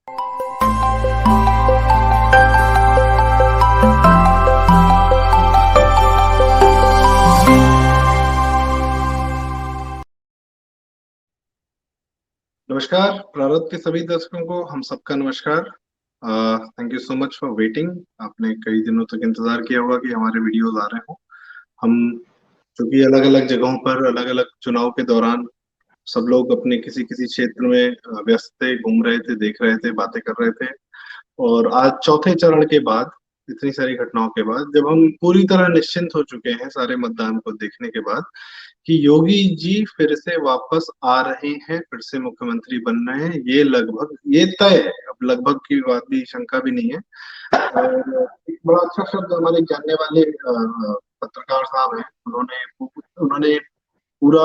नमस्कार प्रारब्ध के सभी दर्शकों को हम सबका नमस्कार। Thank you so much for waiting. आपने कई दिनों तक इंतजार किया होगा कि हमारे वीडियोस आ रहे हो। हम चूंकि अलग अलग जगहों पर अलग अलग चुनाव के दौरान सब लोग अपने किसी किसी क्षेत्र में व्यस्त थे, घूम रहे थे, देख रहे थे, बातें कर रहे थे। और आज चौथे चरण के बाद, इतनी सारी घटनाओं के बाद, जब हम पूरी तरह निश्चिंत हो चुके हैं सारे मतदान को देखने के बाद कि योगी जी फिर से वापस आ रहे हैं, फिर से मुख्यमंत्री बन रहे हैं, ये लगभग ये तय है। अब लगभग की बात भी, शंका भी नहीं है। और एक बड़ा अच्छा शब्द हमारे जानने वाले पत्रकार साहब हैं, उन्होंने उन्होंने पूरा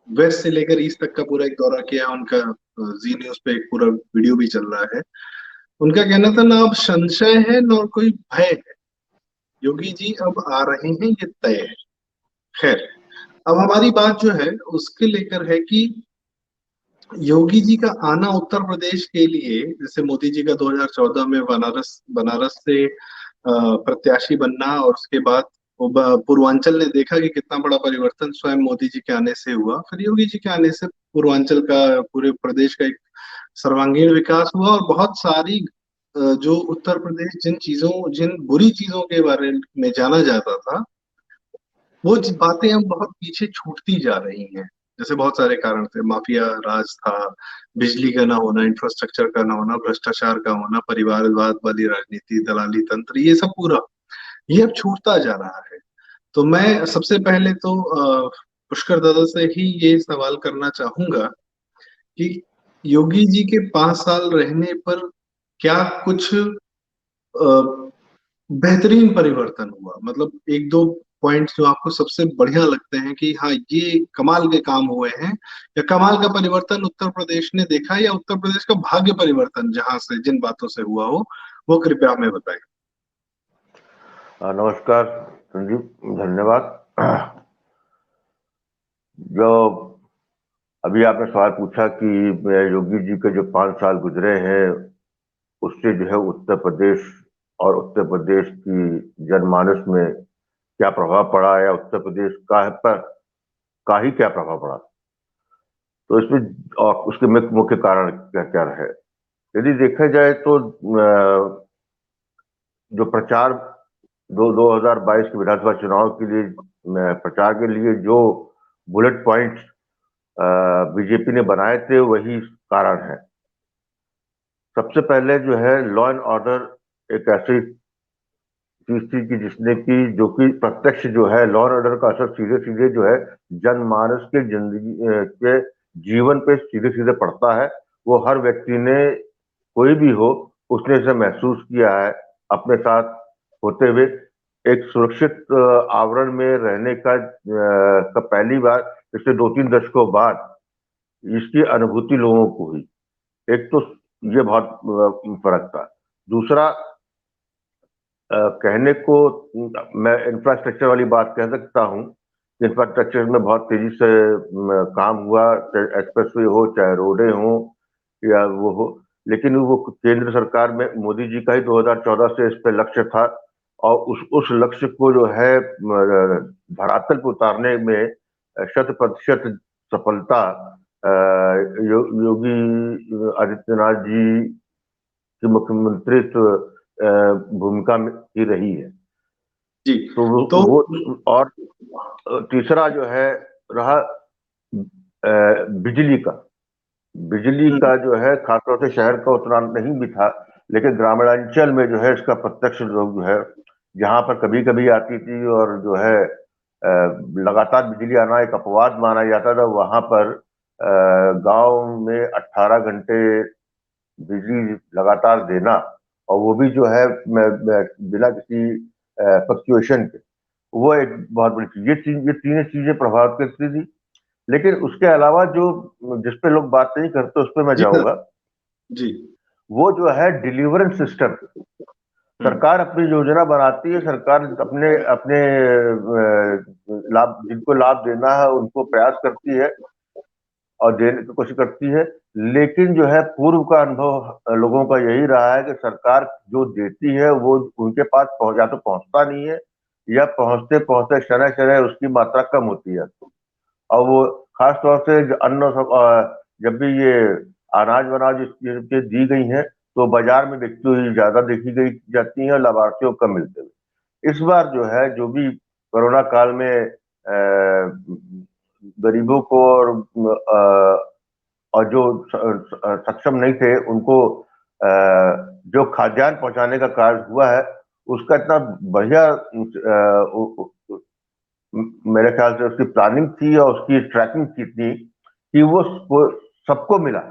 वेस्ट से लेकर ईस्ट तक का पूरा एक दौरा किया उनका। जी न्यूज पे एक पूरा वीडियो भी चल रहा है। उनका कहना था, ना अब संशय है ना कोई भय है, योगी जी अब आ रहे हैं, ये तय है। खैर, अब हमारी बात जो है उसके लेकर है कि योगी जी का आना उत्तर प्रदेश के लिए, जैसे मोदी जी का 2014 में बनारस बनारस से प्रत्याशी बनना, और उसके बाद वो पूर्वांचल ने देखा कि कितना बड़ा परिवर्तन स्वयं मोदी जी के आने से हुआ, फिर योगी जी के आने से पूर्वांचल का, पूरे प्रदेश का एक सर्वांगीण विकास हुआ। और बहुत सारी जो उत्तर प्रदेश जिन बुरी चीजों के बारे में जाना जाता था, वो बातें अब बहुत पीछे छूटती जा रही हैं। जैसे बहुत सारे कारण थे, माफिया राज था, बिजली का ना होना, इंफ्रास्ट्रक्चर का ना होना, भ्रष्टाचार का होना, परिवारवाद वाली राजनीति, दलाली तंत्र, ये सब पूरा, ये अब छूटता जा रहा है। तो मैं सबसे पहले तो पुष्कर दादा से ही ये सवाल करना चाहूंगा कि योगी जी के 5 साल रहने पर क्या कुछ बेहतरीन परिवर्तन हुआ? मतलब एक दो पॉइंट्स जो आपको सबसे बढ़िया लगते हैं कि हाँ, ये कमाल के काम हुए हैं, या कमाल का परिवर्तन उत्तर प्रदेश ने देखा, या उत्तर प्रदेश का भाग्य परिवर्तन जहां से जिन बातों से हुआ हो, वो कृपया हमें बताएं। नमस्कार संजीव, धन्यवाद। जो अभी आपने सवाल पूछा कि योगी जी के जो 5 साल गुजरे हैं उससे जो है उत्तर प्रदेश और उत्तर प्रदेश की जनमानस में क्या प्रभाव पड़ा, या उत्तर प्रदेश का ही क्या प्रभाव पड़ा, तो इसमें और उसके मुख्य कारण क्या क्या रहे। यदि देखा जाए तो जो प्रचार 2022 के विधानसभा चुनाव के लिए, प्रचार के लिए जो बुलेट पॉइंट्स बीजेपी ने बनाए थे, वही कारण है। सबसे पहले जो है लॉ एंड ऑर्डर एक ऐसी चीज थी कि जिसने की जो कि प्रत्यक्ष जो है लॉ एंड ऑर्डर का असर सीधे सीधे जो है जनमानस के जिंदगी के जीवन पे सीधे सीधे पड़ता है। वो हर व्यक्ति ने, कोई भी हो, उसने इसे महसूस किया है अपने साथ होते हुए। एक सुरक्षित आवरण में रहने का पहली बार पिछले 2-3 दशकों बाद इसकी अनुभूति लोगों को हुई। एक तो ये बहुत फर्क था। दूसरा, कहने को मैं इंफ्रास्ट्रक्चर वाली बात कह सकता हूँ। इंफ्रास्ट्रक्चर में बहुत तेजी से काम हुआ, चाहे एक्सप्रेसवे हो, चाहे रोडें हो, या वो हो। लेकिन वो केंद्र सरकार में मोदी जी का ही 2014 से इस पे लक्ष्य था, और उस लक्ष्य को जो है धरातल पर उतारने में 100% सफलता योगी आदित्यनाथ जी की मुख्यमंत्रित्व भूमिका में ही रही है। जी। तो तो वो और तीसरा जो है रहा बिजली का। बिजली का जो है खासतौर से शहर का उतना नहीं भी था, लेकिन ग्रामीणांचल में जो है इसका प्रत्यक्ष लोग जो है, जहां पर कभी कभी आती थी और जो है लगातार बिजली आना एक अपवाद माना जाता था, वहां पर गांव में 18 घंटे बिजली लगातार देना, और वो भी जो है बिना किसी फ्लक्चुएशन के, वो एक बहुत बड़ी चीज। ये तीन चीजें प्रभावित करती थी। लेकिन उसके अलावा जो जिस पे लोग बात नहीं करते उस पे मैं जी सर। जाऊंगा। जी। वो जो है डिलीवरेंस सिस्टम। सरकार अपनी योजना बनाती है, सरकार अपने अपने लाभ, जिनको लाभ देना है उनको प्रयास करती है, और देने की कोशिश करती है, लेकिन जो है पूर्व का अनुभव लोगों का यही रहा है कि सरकार जो देती है वो उनके पास या तो पहुंचता नहीं है, या पहुंचते पहुंचते शरह शरह उसकी मात्रा कम होती है। और वो खास तौर से अन्न जब भी ये अनाज वनाज इस चीज की दी गई है तो बाजार में बिकती हुई ज्यादा देखी गई जाती है और लाभार्थियों को कम मिलते हुए। इस बार जो है जो भी कोरोना काल में गरीबों को और जो सक्षम नहीं थे उनको जो खाद्यान्न पहुंचाने का कार्य हुआ है उसका इतना बढ़िया मेरे ख्याल से उसकी प्लानिंग थी और उसकी ट्रैकिंग की थी कि वो सबको मिला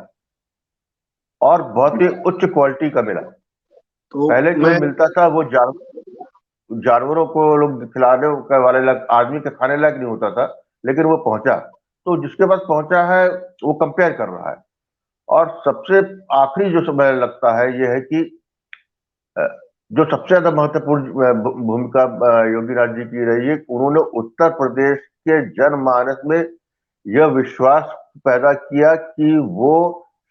और बहुत ही उच्च क्वालिटी का मिला। तो पहले जो मिलता था वो जानवरों को लोग खिलाने वाले आदमी के खाने लायक नहीं होता था, लेकिन वो पहुंचा, तो जिसके पास पहुंचा है वो कंपेयर कर रहा है। और सबसे आखिरी जो समय लगता है ये है कि जो सबसे ज्यादा महत्वपूर्ण भूमिका योगी राज जी की रही है, उन्होंने उत्तर प्रदेश के जनमानस में यह विश्वास पैदा किया कि वो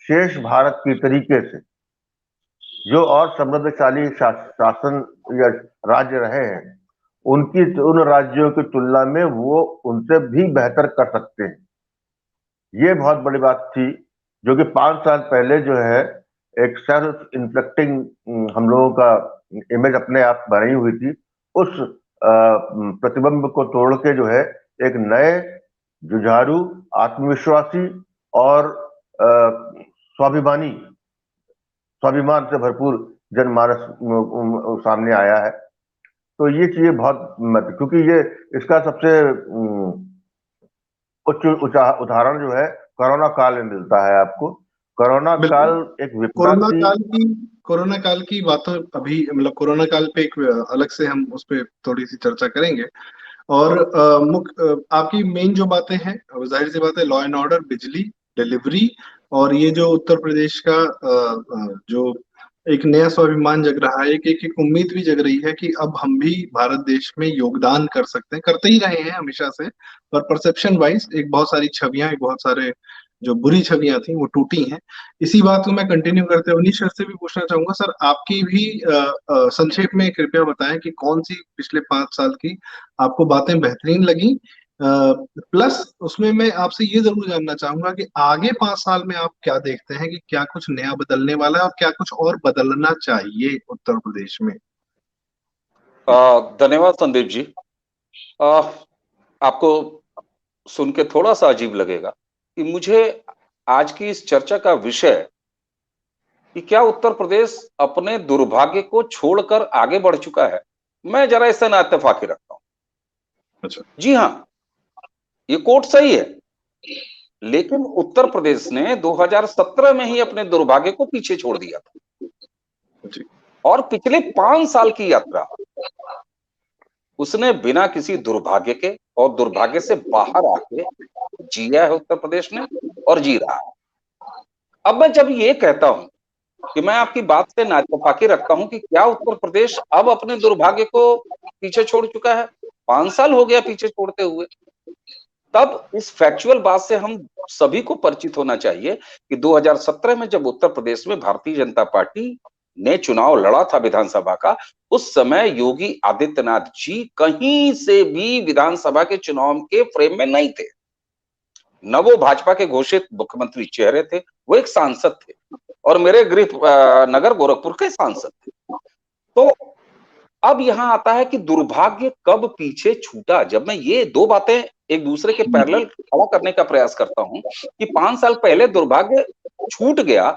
शेष भारत की तरीके से जो और समृद्धशाली शासन या राज्य रहे हैं उन राज्यों की तुलना में वो उनसे भी बेहतर कर सकते हैं। ये बहुत बड़ी बात थी जो कि 5 साल पहले जो है एक सेल्फ इन्फ्लेक्टिंग हम लोगों का इमेज अपने आप बनाई हुई थी, उस प्रतिबिंब को तोड़ के जो है एक नए जुझारू, आत्मविश्वासी और स्वाभिमान से भरपूर जनमानस सामने आया है। तो ये चीजें बहुत क्योंकि ये इसका सबसे उच्च उदाहरण जो है कोरोना काल में मिलता है आपको। कोरोना काल एक विपदा थी। कोरोना काल की बातों अभी मतलब कोरोना काल पे एक अलग से हम उस पर थोड़ी सी चर्चा करेंगे। और आपकी मेन जो बातें हैं जाहिर सी बात है, लॉ एंड ऑर्डर, बिजली, डिलीवरी, और ये जो उत्तर प्रदेश का जो एक नया स्वाभिमान जग रहा है, एक उम्मीद भी जग रही है कि अब हम भी भारत देश में योगदान कर सकते हैं, करते ही रहे हैं हमेशा से, पर परसेप्शन वाइज एक बहुत सारी छवियां, एक बहुत सारे जो बुरी छवियां थी वो टूटी हैं। इसी बात को मैं कंटिन्यू करते हुए अवनीश सर से भी पूछना चाहूंगा। सर, आपकी भी संक्षेप में कृपया बताएं कि कौन सी पिछले 5 साल की आपको बातें बेहतरीन लगी, प्लस उसमें मैं आपसे ये जरूर जानना चाहूंगा कि आगे 5 साल में आप क्या देखते हैं कि क्या कुछ नया बदलने वाला है और क्या कुछ और बदलना चाहिए उत्तर प्रदेश में। धन्यवाद संदीप जी। आपको सुन के थोड़ा सा अजीब लगेगा कि मुझे आज की इस चर्चा का विषय कि क्या उत्तर प्रदेश अपने दुर्भाग्य को छोड़कर आगे बढ़ चुका है, मैं जरा इससे ना इत्तेफाकी रखता हूं। अच्छा। जी हाँ, ये कोट सही है, लेकिन उत्तर प्रदेश ने 2017 में ही अपने दुर्भाग्य को पीछे छोड़ दिया था और पिछले 5 साल की यात्रा उसने बिना किसी दुर्भाग्य के और दुर्भाग्य से बाहर आके जिया है उत्तर प्रदेश ने और जी रहा है। अब मैं जब ये कहता हूं कि मैं आपकी बात से नाइत्तेफाकी रखता हूं कि क्या उत्तर प्रदेश अब अपने दुर्भाग्य को पीछे छोड़ चुका है, 5 साल हो गया पीछे छोड़ते हुए, तब इस फैक्चुअल बात से हम सभी को परिचित होना चाहिए कि 2017 में जब उत्तर प्रदेश में भारतीय जनता पार्टी ने चुनाव लड़ा था विधानसभा का, उस समय योगी आदित्यनाथ जी कहीं से भी विधानसभा के चुनाव के फ्रेम में नहीं थे। न वो भाजपा के घोषित मुख्यमंत्री चेहरे थे, वो एक सांसद थे और मेरे गृह नगर गोरखपुर के सांसद थे। तो अब यहां आता है कि दुर्भाग्य कब पीछे छूटा। जब मैं ये दो बातें एक दूसरे के पैरेलल खड़ा करने का प्रयास करता हूं कि 5 साल पहले दुर्भाग्य छूट गया,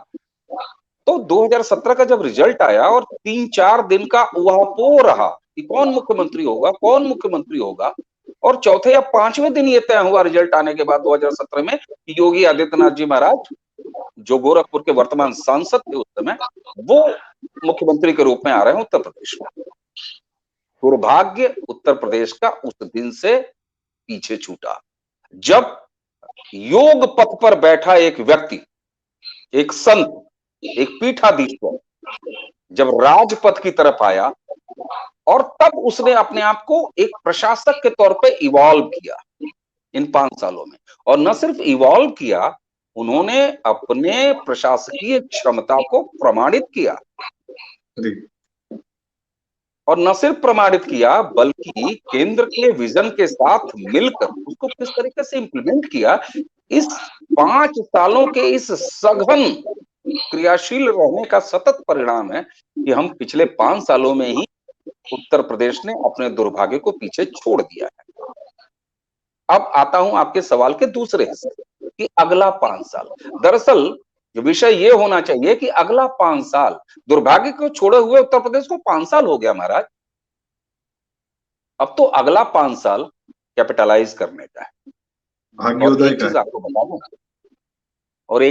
तो 2017 का जब रिजल्ट आया और 3-4 दिन का उहापोह रहा कि कौन मुख्यमंत्री होगा, और चौथे या 5वें दिन ये तय हुआ रिजल्ट आने के बाद 2017 में कि योगी आदित्यनाथ जी महाराज, जो गोरखपुर के वर्तमान सांसद थे उस समय, वो मुख्यमंत्री के रूप में आ रहे हैं उत्तर प्रदेश में। दुर्भाग्य उत्तर प्रदेश का उस दिन से पीछे छूटा जब योग पथ पर बैठा एक व्यक्ति, एक संत, एक पीठाधीश्वर जब राजपथ की तरफ आया और तब उसने अपने आप को एक प्रशासक के तौर पे इवॉल्व किया इन 5 सालों में, और न सिर्फ इवॉल्व किया उन्होंने अपने प्रशासकीय क्षमता को प्रमाणित किया, और न सिर्फ प्रमाणित किया बल्कि केंद्र के विजन के साथ मिलकर उसको किस तरीके से इंप्लीमेंट किया। इस 5 सालों के इस सघन क्रियाशील रहने का सतत परिणाम है कि हम पिछले 5 सालों में ही उत्तर प्रदेश ने अपने दुर्भाग्य को पीछे छोड़ दिया है। अब आता हूं आपके सवाल के दूसरे हिस्से कि अगला 5 साल। दरअसल विषय ये होना चाहिए कि अगला 5 साल, दुर्भाग्य को छोड़े हुए उत्तर प्रदेश को 5 साल हो गया महाराज, अब तो अगला 5 साल कैपिटलाइज करने का है। और एक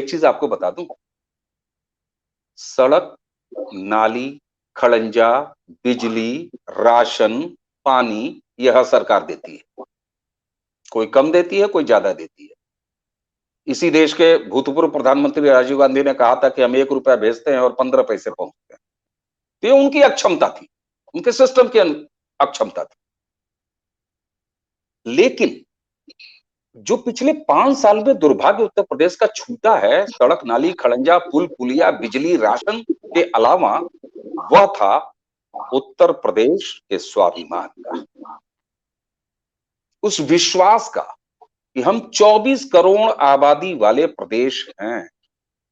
चीज आपको बता दूं, सड़क, नाली, खड़ंजा, बिजली, राशन, पानी, यह सरकार देती है। कोई कम देती है, कोई ज्यादा देती है। इसी देश के भूतपूर्व प्रधानमंत्री राजीव गांधी ने कहा था कि हम 1 रुपया भेजते हैं और 15 पैसे पहुंचते हैं। तो ये उनकी अक्षमता थी, उनके सिस्टम की अक्षमता थी। लेकिन जो पिछले 5 साल में दुर्भाग्य उत्तर प्रदेश का छूटा है, सड़क, नाली, खड़ंजा, पुल, पुलिया, बिजली, राशन के अलावा, वह था उत्तर प्रदेश के स्वाभिमान का, उस विश्वास का कि हम 24 करोड़ आबादी वाले प्रदेश हैं।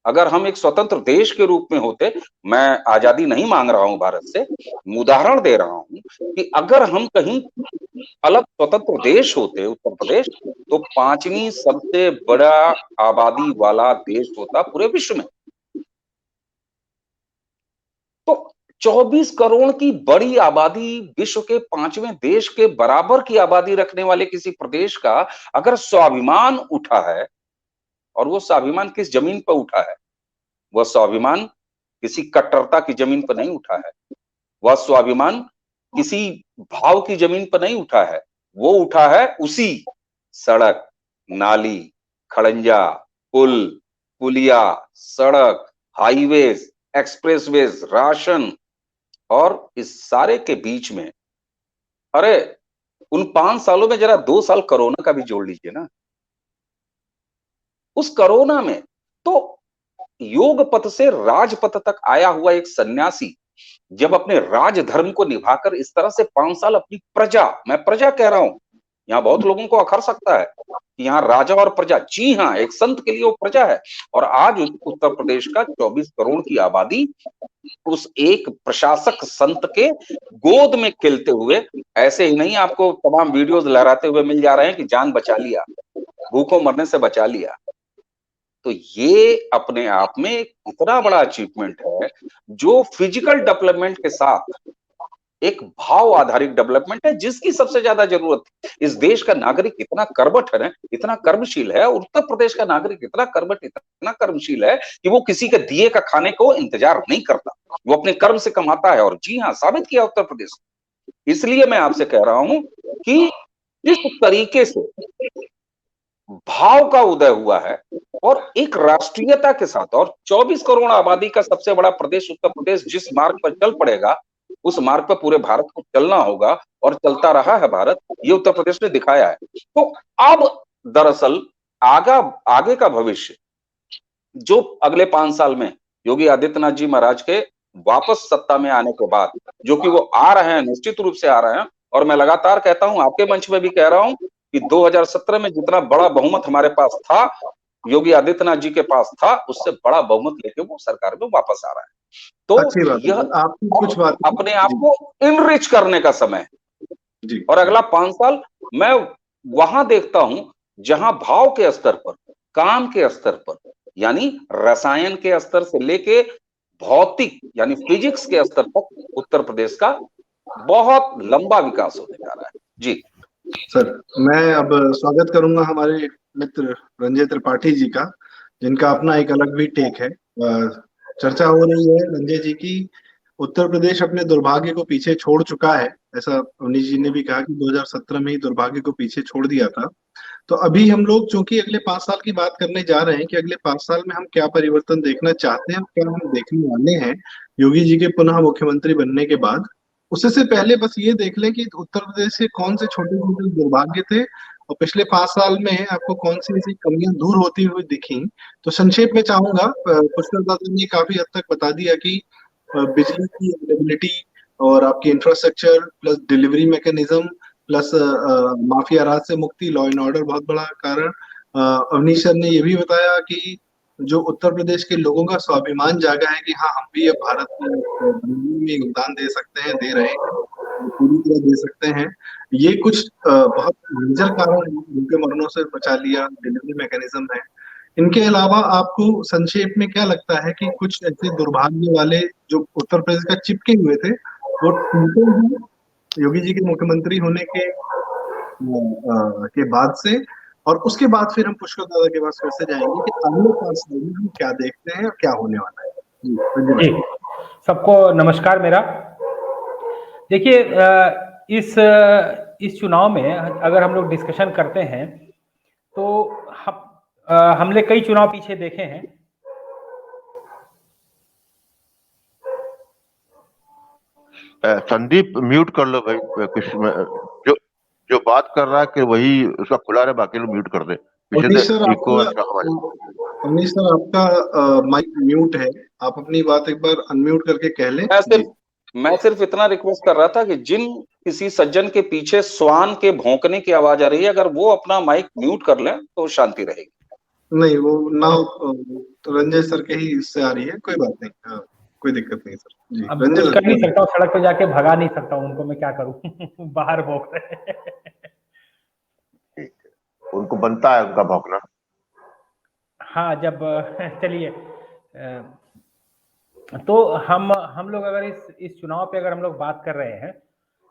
अगर हम एक स्वतंत्र देश के रूप में होते, मैं आजादी नहीं मांग रहा हूं भारत से, उदाहरण दे रहा हूं कि अगर हम कहीं अलग स्वतंत्र देश होते उत्तर प्रदेश, तो 5वीं सबसे बड़ा आबादी वाला देश होता पूरे विश्व में। तो 24 करोड़ की बड़ी आबादी, विश्व के 5वें देश के बराबर की आबादी रखने वाले किसी प्रदेश का अगर स्वाभिमान उठा है, और वो स्वाभिमान किस जमीन पर उठा है? वह स्वाभिमान किसी कट्टरता की जमीन पर नहीं उठा है, वह स्वाभिमान किसी भाव की जमीन पर नहीं उठा है, वो उठा है उसी सड़क, नाली, खड़ंजा, पुल, पुलिया, सड़क, हाईवेज, एक्सप्रेसवेज, राशन, और इस सारे के बीच में, अरे उन 5 सालों में जरा 2 साल कोरोना का भी जोड़ लीजिए ना। उस कोरोना में तो योग पथ से राजपथ तक आया हुआ एक सन्यासी जब अपने राज धर्म को निभाकर इस तरह से 5 साल अपनी प्रजा, मैं प्रजा कह रहा हूं, यहाँ बहुत लोगों को अखर सकता है कि यहाँ राजा और प्रजा, जी हाँ, एक संत के लिए वो प्रजा है। और आज उत्तर प्रदेश का 24 करोड़ की आबादी उस एक प्रशासक संत के गोद में खेलते हुए, ऐसे ही नहीं आपको तमाम वीडियोस लहराते हुए मिल जा रहे हैं कि जान बचा लिया, भूखों मरने से बचा लिया। तो ये अपने आप में एक इतना बड़ा अचीवमेंट है जो फिजिकल डेवलपमेंट के साथ एक भाव आधारित डेवलपमेंट है, जिसकी सबसे ज्यादा जरूरत है। इस देश का नागरिक इतना कर्मठ है, इतना कर्मशील है, उत्तर प्रदेश का नागरिक इतना कर्मठ, इतना कर्मशील है कि वो किसी के दिए का खाने को इंतजार नहीं करता, वो अपने कर्म से कमाता है। और जी हाँ, साबित किया उत्तर प्रदेश। इसलिए मैं आपसे कह रहा हूं कि जिस तरीके से भाव का उदय हुआ है और एक राष्ट्रीयता के साथ, और 24 करोड़ आबादी का सबसे बड़ा प्रदेश उत्तर प्रदेश जिस मार्ग पर चल पड़ेगा, उस मार्ग पर पूरे भारत को चलना होगा, और चलता रहा है भारत, ये उत्तर प्रदेश ने दिखाया है। तो अब दरअसल आगे का भविष्य, जो अगले 5 साल में योगी आदित्यनाथ जी महाराज के वापस सत्ता में आने के बाद, जो कि वो आ रहे हैं, निश्चित रूप से आ रहे हैं, और मैं लगातार कहता हूं, आपके मंच में भी कह रहा हूं कि 2017 में जितना बड़ा बहुमत हमारे पास था, योगी आदित्यनाथ जी के पास था, उससे बड़ा बहुमत लेके वो सरकार में वापस आ रहा है। तो यह कुछ बात अपने आप को इनरिच करने का समय है। और अगला 5 साल मैं वहां देखता हूं जहां भाव के स्तर पर, काम के स्तर पर, यानी रसायन के स्तर से लेके भौतिक यानी फिजिक्स के स्तर तक उत्तर प्रदेश का बहुत लंबा विकास होने जा रहा है। जी सर, मैं अब स्वागत करूंगा हमारे मित्र रंजय त्रिपाठी जी का, जिनका अपना एक अलग भी टेक है। चर्चा हो रही है रंजय जी की, उत्तर प्रदेश अपने दुर्भाग्य को पीछे छोड़ चुका है, ऐसा अवनीश जी ने भी कहा कि 2017 में ही दुर्भाग्य को पीछे छोड़ दिया था। तो अभी हम लोग चूंकि अगले 5 साल की बात करने जा रहे हैं कि अगले 5 साल में हम क्या परिवर्तन देखना चाहते हैं, क्या हम देखने वाले हैं योगी जी के पुनः मुख्यमंत्री बनने के बाद। उससे पहले बस ये देख लें कि उत्तर प्रदेश के कौन से छोटे छोटे दुर्भाग्य थे और पिछले 5 साल में आपको कौन सी ऐसी कमियां दूर होती हुई दिखी। तो संक्षेप में चाहूंगा, पुष्कर दादा ने काफी हद तक बता दिया कि बिजली की अवेलेबिलिटी और आपकी infrastructure plus delivery mechanism plus mafia राज से मुक्ति, लॉ एंड ऑर्डर बहुत बड़ा कारण। अवनीश सर ने ये भी बताया कि जो उत्तर प्रदेश के लोगों का स्वाभिमान जागा है कि हाँ हम भी अब भारत बनने में योगदान दे सकते हैं, दे रहे हैं, पूरी तरह दे सकते हैं। ये कुछ बहुत मेजर कारण हैं जिनके मरणों से बचा लिया, डिलीवरी मैकेनिज्म है। इनके अलावा आपको संक्षेप में क्या लगता है कि कुछ ऐसे दुर्भाग्य वाले जो उत्तर प्रदेश का चिपके हुए थे वो टूटे हैं योगी जी के मुख्यमंत्री होने के बाद से? और उसके बाद फिर हम पुष्कर दादा के पास फिर से जाएंगे कि अगले 5 साल में हम क्या देखते हैं और क्या होने वाला है। जी संजय भाई। सबको नमस्कार मेरा। देखिए, इस चुनाव में अगर हम लोग डिस्कशन करते हैं तो हमने कई चुनाव पीछे देखे हैं। संदीप म्यूट कर लो भाई, कुछ जो बात कर रहा है कि वही उसका खुला रहे, बाकी लोग म्यूट कर दे। अवनीश सर आपका माइक म्यूट है, आप अपनी बात एक बार अनम्यूट करके कह लें। मैं सिर्फ इतना रिक्वेस्ट कर रहा था कि जिन किसी सज्जन के पीछे स्वान के भौंकने की आवाज आ रही है, अगर वो अपना माइक म्यूट कर लें तो शांति रहेगी। नहीं, वो ना तो रंजय सर के ही इससे आ रही है, कोई बात नहीं, कोई दिक्कत नहीं सर जी। अब कुछ कर नहीं सकता हूँ, सड़क पे जाके भगा नहीं सकता हूँ उनको, मैं क्या करूँ बाहर भौंक रहे हैं। उनको बनता है उनका भौंकना। हाँ, जब चलिए, तो हम लोग अगर इस चुनाव पे अगर हम लोग बात कर रहे हैं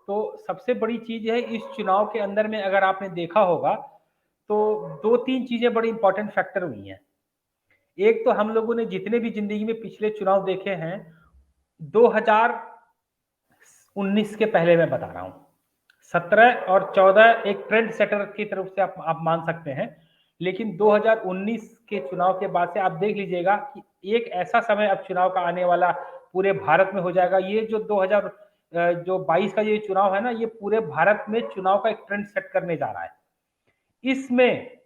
तो सबसे बड़ी चीज है इस चुनाव के अंदर में, अगर आपने देखा होगा तो 2-3 चीजें बड़ी इंपॉर्टेंट फैक्टर हुई हैं। एक तो हम लोगों ने जितने भी जिंदगी में पिछले चुनाव देखे हैं, 2019 के पहले मैं बता रहा हूं, 17 और 14 एक ट्रेंड सेटर की तरफ से आप मान सकते हैं, लेकिन 2019 के चुनाव के बाद से आप देख लीजिएगा कि एक ऐसा समय अब चुनाव का आने वाला पूरे भारत में हो जाएगा। ये जो 2022 का ये चुनाव है ना, ये पूरे भारत में चुनाव का एक ट्रेंड सेट करने जा रहा है। इसमें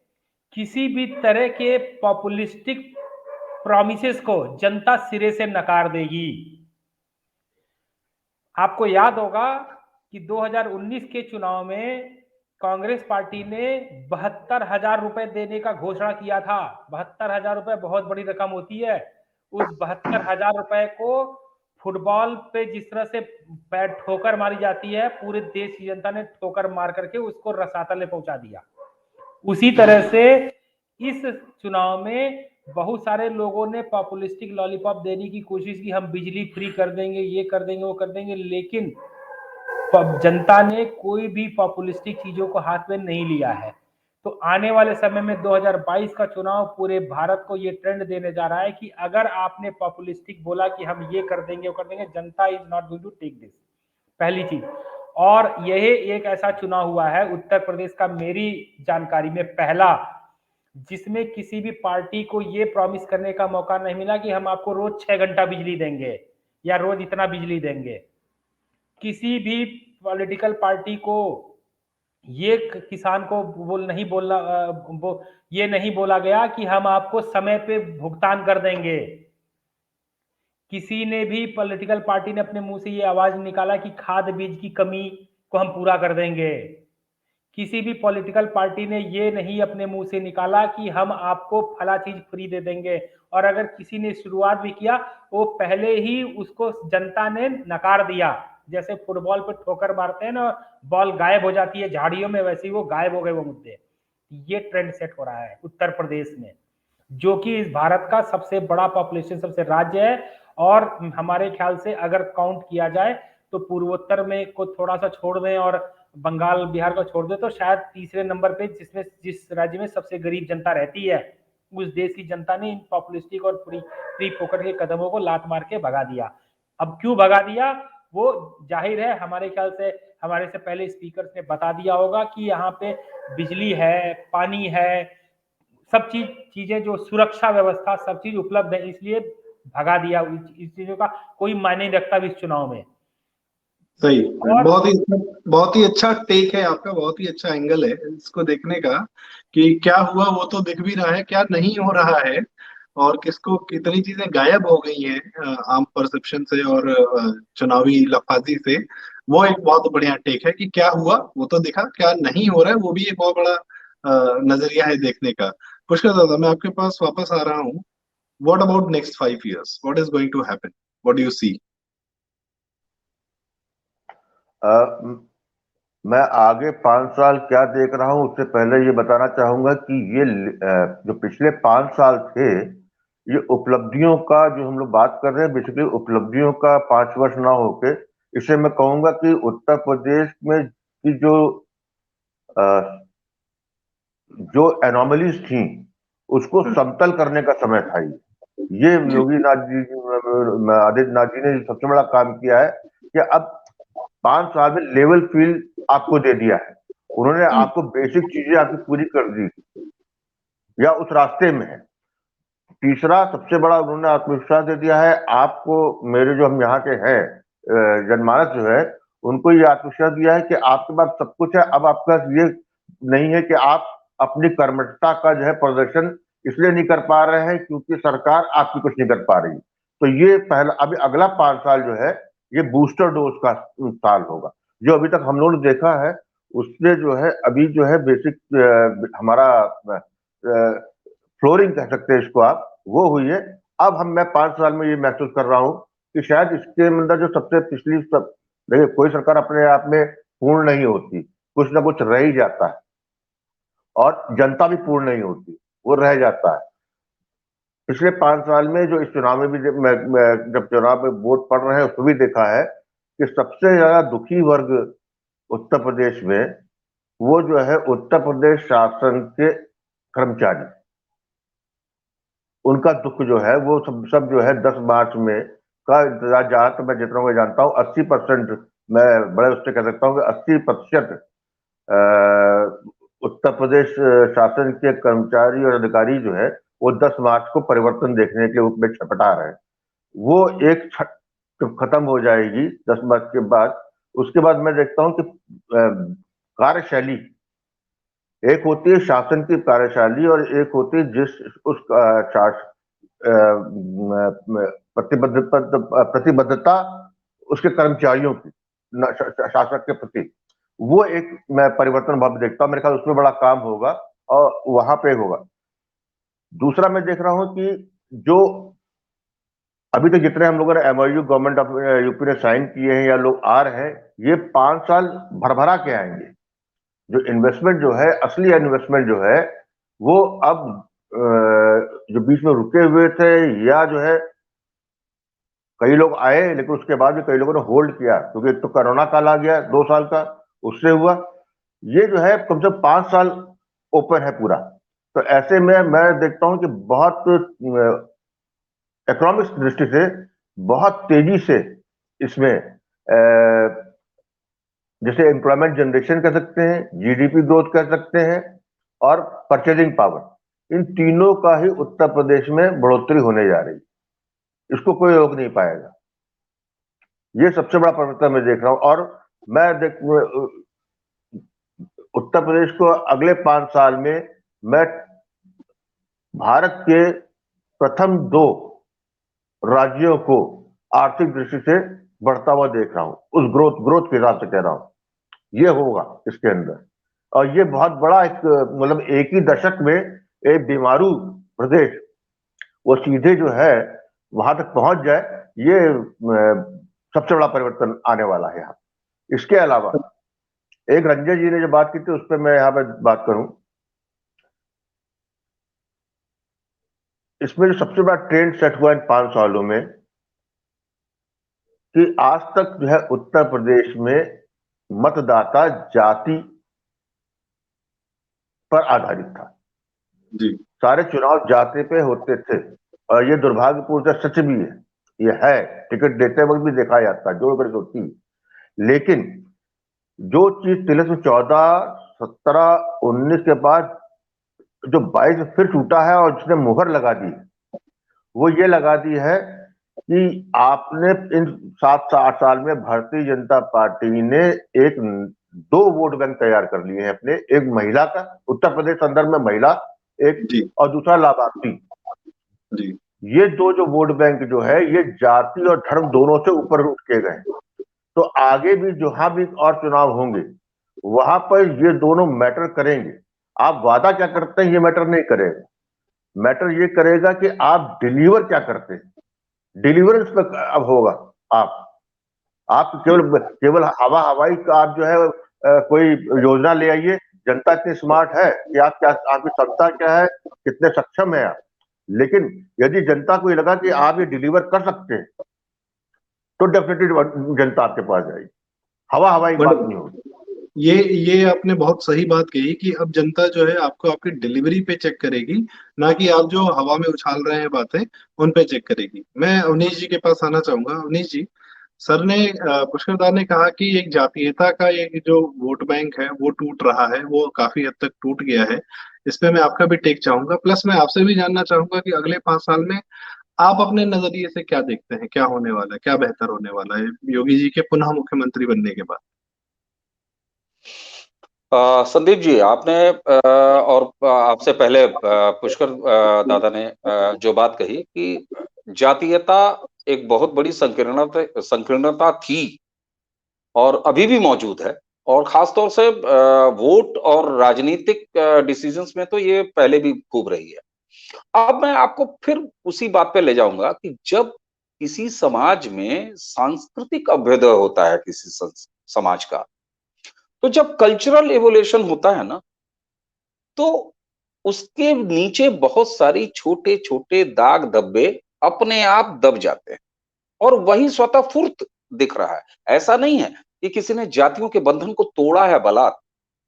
किसी भी तरह के पॉपुलिस्टिक प्रॉमिसेस को जनता सिरे से नकार देगी। आपको याद होगा कि 2019 के चुनाव में कांग्रेस पार्टी ने 72,000 रुपए देने का घोषणा किया था। 72,000 रुपए बहुत बड़ी रकम होती है। उस 72,000 रुपए को फुटबॉल पे जिस तरह से पैर ठोकर मारी जाती है, पूरे देश की जनता ने ठोकर मार करके उसको रसातल में पहुंचा दिया। उसी तरह से इस चुनाव में बहुत सारे लोगों ने पॉपुलिस्टिक लॉलीपॉप देने की कोशिश की, हम बिजली फ्री कर देंगे, ये कर देंगे, वो कर देंगे, लेकिन जनता ने कोई भी पॉपुलिस्टिक चीजों को हाथ में नहीं लिया है। तो आने वाले समय में 2022 का चुनाव पूरे भारत को ये ट्रेंड देने जा रहा है कि अगर आपने पॉपुलिस्टिक बोला कि हम ये कर देंगे, वो कर देंगे, जनता is not going to take this, पहली चीज। और यह एक ऐसा चुनाव हुआ है उत्तर प्रदेश का मेरी जानकारी में पहला, जिसमें किसी भी पार्टी को ये प्रॉमिस करने का मौका नहीं मिला कि हम आपको रोज 6 घंटा बिजली देंगे या रोज इतना बिजली देंगे। किसी भी पॉलिटिकल पार्टी को ये किसान को ये नहीं बोला गया कि हम आपको समय पे भुगतान कर देंगे। किसी ने भी पॉलिटिकल पार्टी ने अपने मुंह से ये आवाज निकाला कि खाद बीज की कमी को हम पूरा कर देंगे। किसी भी पॉलिटिकल पार्टी ने ये नहीं अपने मुंह से निकाला कि हम आपको फला चीज फ्री दे देंगे। और अगर किसी ने शुरुआत भी किया, वो पहले ही उसको जनता ने नकार दिया। जैसे फुटबॉल पे ठोकर मारते हैं ना, बॉल गायब हो जाती है झाड़ियों में, वैसे ही वो गायब हो गए वो मुद्दे। ये ट्रेंड सेट हो रहा है उत्तर प्रदेश में, जो कि इस भारत का सबसे बड़ा पॉपुलेशन सबसे राज्य है। और हमारे ख्याल से अगर काउंट किया जाए तो पूर्वोत्तर में को थोड़ा सा छोड़ दें और बंगाल बिहार को छोड़ दें तो शायद तीसरे नंबर पे जिस राज्य में सबसे गरीब जनता रहती है, उस देश की जनता ने इन पॉपुलिस्टिक और फ्री फोकट के कदमों को लात मार के भगा दिया। अब क्यों भगा दिया वो जाहिर है, हमारे ख्याल से हमारे से पहले स्पीकर्स ने बता दिया होगा कि यहाँ पे बिजली है, पानी है, सब चीजें जो सुरक्षा व्यवस्था सब चीज उपलब्ध है, इसलिए भगा दिया। इस चीजों का कोई मायने नहीं रखता इस चुनाव में। सही। और बहुत ही अच्छा टेक है आपका, बहुत ही अच्छा एंगल है इसको देखने का कि क्या हुआ वो तो दिख भी रहा है, क्या नहीं हो रहा है, और किसको कितनी चीजें गायब हो गई हैं आम परसेप्शन से और चुनावी लफाजी से। वो एक बहुत बढ़िया टेक है कि क्या हुआ वो तो दिखा, क्या नहीं हो रहा है वो भी एक बहुत बड़ा नजरिया है देखने का। पुष्कर दादा, मैं आपके पास वापस आ रहा हूँ। What about next 5 years? What is going to happen? What do you see? मैं आगे 5 साल क्या देख रहा हूं उससे पहले ये बताना चाहूंगा कि ये जो पिछले 5 साल थे, ये उपलब्धियों का जो हम लोग बात कर रहे हैं, बेसिकली उपलब्धियों का 5 वर्ष ना होके इसे मैं कहूंगा कि उत्तर प्रदेश में की जो एनोमलीज थी उसको समतल करने का समय था। ये जी। योगी नाथ जी, आदित्यनाथ जी ने सबसे बड़ा काम किया है कि अब 5 साल में लेवल फील्ड आपको दे दिया है। उन्होंने आपको बेसिक चीजें आपकी पूरी कर दी या उस रास्ते में है। तीसरा सबसे बड़ा उन्होंने आत्मविश्वास दे दिया है आपको, मेरे जो हम यहाँ के हैं जनमानस जो है उनको ये आत्मविश्वास दिया है कि आपके पास सब कुछ है। अब आपका ये नहीं है कि आप अपनी कर्मठता का जो है प्रदर्शन इसलिए नहीं कर पा रहे हैं क्योंकि सरकार आपकी कुछ नहीं कर पा रही। तो ये पहला, अभी अगला 5 साल जो है ये बूस्टर डोज का साल होगा। जो अभी तक हम लोगों ने देखा है उससे जो है अभी जो है बेसिक हमारा फ्लोरिंग कह सकते हैं इसको आप, वो हुई है। अब मैं 5 साल में ये महसूस कर रहा हूँ कि शायद इसके अंदर जो सबसे पिछली सब, देखिए कोई सरकार अपने आप में पूर्ण नहीं होती, कुछ ना कुछ रह ही जाता है, और जनता भी पूर्ण नहीं होती, वो रह जाता है। पिछले 5 साल में जो इस चुनाव में भी जब चुनाव में वोट पड़ रहे हैं उसमें भी देखा है कि सबसे ज्यादा दुखी वर्ग उत्तर प्रदेश में वो जो है उत्तर प्रदेश शासन के कर्मचारी। उनका दुख जो है वो सब जो है 10 मार्च में का इंतजार, जहां तक मैं जितना मैं जानता हूँ 80%, मैं बड़े उससे कह सकता हूँ कि 80% उत्तर प्रदेश शासन के कर्मचारी और अधिकारी जो है वो 10 मार्च को परिवर्तन देखने के लिए में छटपटा रहे हैं। वो एक जब खत्म हो जाएगी 10 मार्च के बाद, उसके बाद मैं देखता हूँ कि कार्यशैली, एक होती है शासन की कार्यशैली और एक होती है जिस उस प्रतिबद्धता उसके कर्मचारियों की शासक के प्रति, वो एक मैं परिवर्तन भाव देखता हूँ। मेरे ख्याल उसमें बड़ा काम होगा और वहां पे होगा। दूसरा मैं देख रहा हूं कि जो अभी तक जितने हम लोगों ने एमओयू गवर्नमेंट ऑफ यूपी ने साइन किए हैं या लोग आ रहे हैं, ये 5 साल भरभरा के आएंगे। जो इन्वेस्टमेंट जो है, असली इन्वेस्टमेंट जो है वो अब जो बीच में रुके हुए थे या जो है कई लोग आए लेकिन उसके बाद भी कई लोगों ने होल्ड किया क्योंकि एक तो कोरोना काल आ गया 2 साल का, उससे हुआ। ये जो है कम से कम 5 साल ओपन है पूरा। तो ऐसे में मैं देखता हूं कि बहुत इकोनॉमिक्स दृष्टि से बहुत तेजी से इसमें जैसे एम्प्लॉयमेंट जनरेशन कर सकते हैं, जीडीपी ग्रोथ कर सकते हैं और परचेजिंग पावर, इन तीनों का ही उत्तर प्रदेश में बढ़ोतरी होने जा रही है। इसको कोई रोक नहीं पाएगा। ये सबसे बड़ा परिवर्तन मैं देख रहा हूं। और मैं उत्तर प्रदेश को अगले 5 साल में मैं भारत के प्रथम 2 राज्यों को आर्थिक दृष्टि से बढ़ता हुआ देख रहा हूं। उस ग्रोथ के हिसाब से कह रहा हूं ये होगा इसके अंदर। और ये बहुत बड़ा एक मतलब एक ही दशक में एक बीमारू प्रदेश वो सीधे जो है वहां तक पहुंच जाए, ये सबसे बड़ा परिवर्तन आने वाला है यहाँ। इसके अलावा एक रंजन जी ने जो बात की थी उस पर मैं यहाँ पे बात करूं, इसमें जो सबसे बड़ा ट्रेंड सेट हुआ इन 5 सालों में कि आज तक जो है उत्तर प्रदेश में मतदाता जाति पर आधारित था। जी। सारे चुनाव जाति पे होते थे और ये दुर्भाग्यपूर्ण सच भी है। ये है, टिकट देते वक्त भी देखा जाता है जोड़ करके होती है। लेकिन जो चीज 1314, 17, 19 के बाद जो 22 फिर टूटा है और जिसने मुहर लगा दी, वो ये लगा दी है कि आपने इन 7 से 8 साल में भारतीय जनता पार्टी ने एक 2 वोट बैंक तैयार कर लिए हैं अपने, एक महिला का, उत्तर प्रदेश संदर्भ में महिला एक, जी और दूसरा लाभार्थी। जी ये 2 जो वोट बैंक जो है ये जाति और धर्म दोनों से ऊपर उठ के गए। तो आगे भी जहां भी और चुनाव होंगे वहां पर ये दोनों मैटर करेंगे। आप वादा क्या करते हैं ये मैटर नहीं करेगा, मैटर ये करेगा कि आप डिलीवर क्या करते हैं, डिलीवरेंस पे अब होगा। आप केवल केवल हवाई का आप जो है कोई योजना ले आइए, जनता इतनी स्मार्ट है कि आप क्या, आपकी क्षमता क्या है, कितने सक्षम है आप, लेकिन यदि जनता को ये लगा कि आप ये डिलीवर कर सकते हैं तो डेफिनेटली जनता आपके पास जाएगी। हवाई बट बात नहीं होगी। ये आपने बहुत सही बात कही कि अब जनता जो है आपको आपकी डिलीवरी पे चेक करेगी, ना कि आप जो हवा में उछाल रहे हैं बातें उन पे चेक करेगी। मैं अवनीश जी के पास आना चाहूंगा। अवनीश जी, सर ने पुष्कर दा ने कहा कि एक जातीयता का एक जो वोट बैंक है वो टूट रहा है, वो काफी हद तक टूट गया है। इस पे मैं आपका भी टेक चाहूंगा, प्लस मैं आपसे भी जानना चाहूंगा कि अगले 5 साल में आप अपने नजरिए से क्या देखते हैं, क्या होने वाला है, क्या बेहतर होने वाला है योगी जी के पुनः मुख्यमंत्री बनने के बाद। संदीप जी, आपने और आपसे पहले पुष्कर दादा ने जो बात कही कि जातीयता एक बहुत बड़ी संकीर्णता थी और अभी भी मौजूद है, और खासतौर से वोट और राजनीतिक डिसीजंस में तो ये पहले भी खूब रही है। अब मैं आपको फिर उसी बात पे ले जाऊंगा कि जब किसी समाज में सांस्कृतिक अभ्युदय होता है किसी समाज का, तो जब कल्चरल एवोल्यूशन होता है ना, तो उसके नीचे बहुत सारी छोटे छोटे दाग धब्बे अपने आप दब जाते हैं, और वही स्वतः फुर्त दिख रहा है। ऐसा नहीं है कि किसी ने जातियों के बंधन को तोड़ा है बलात्,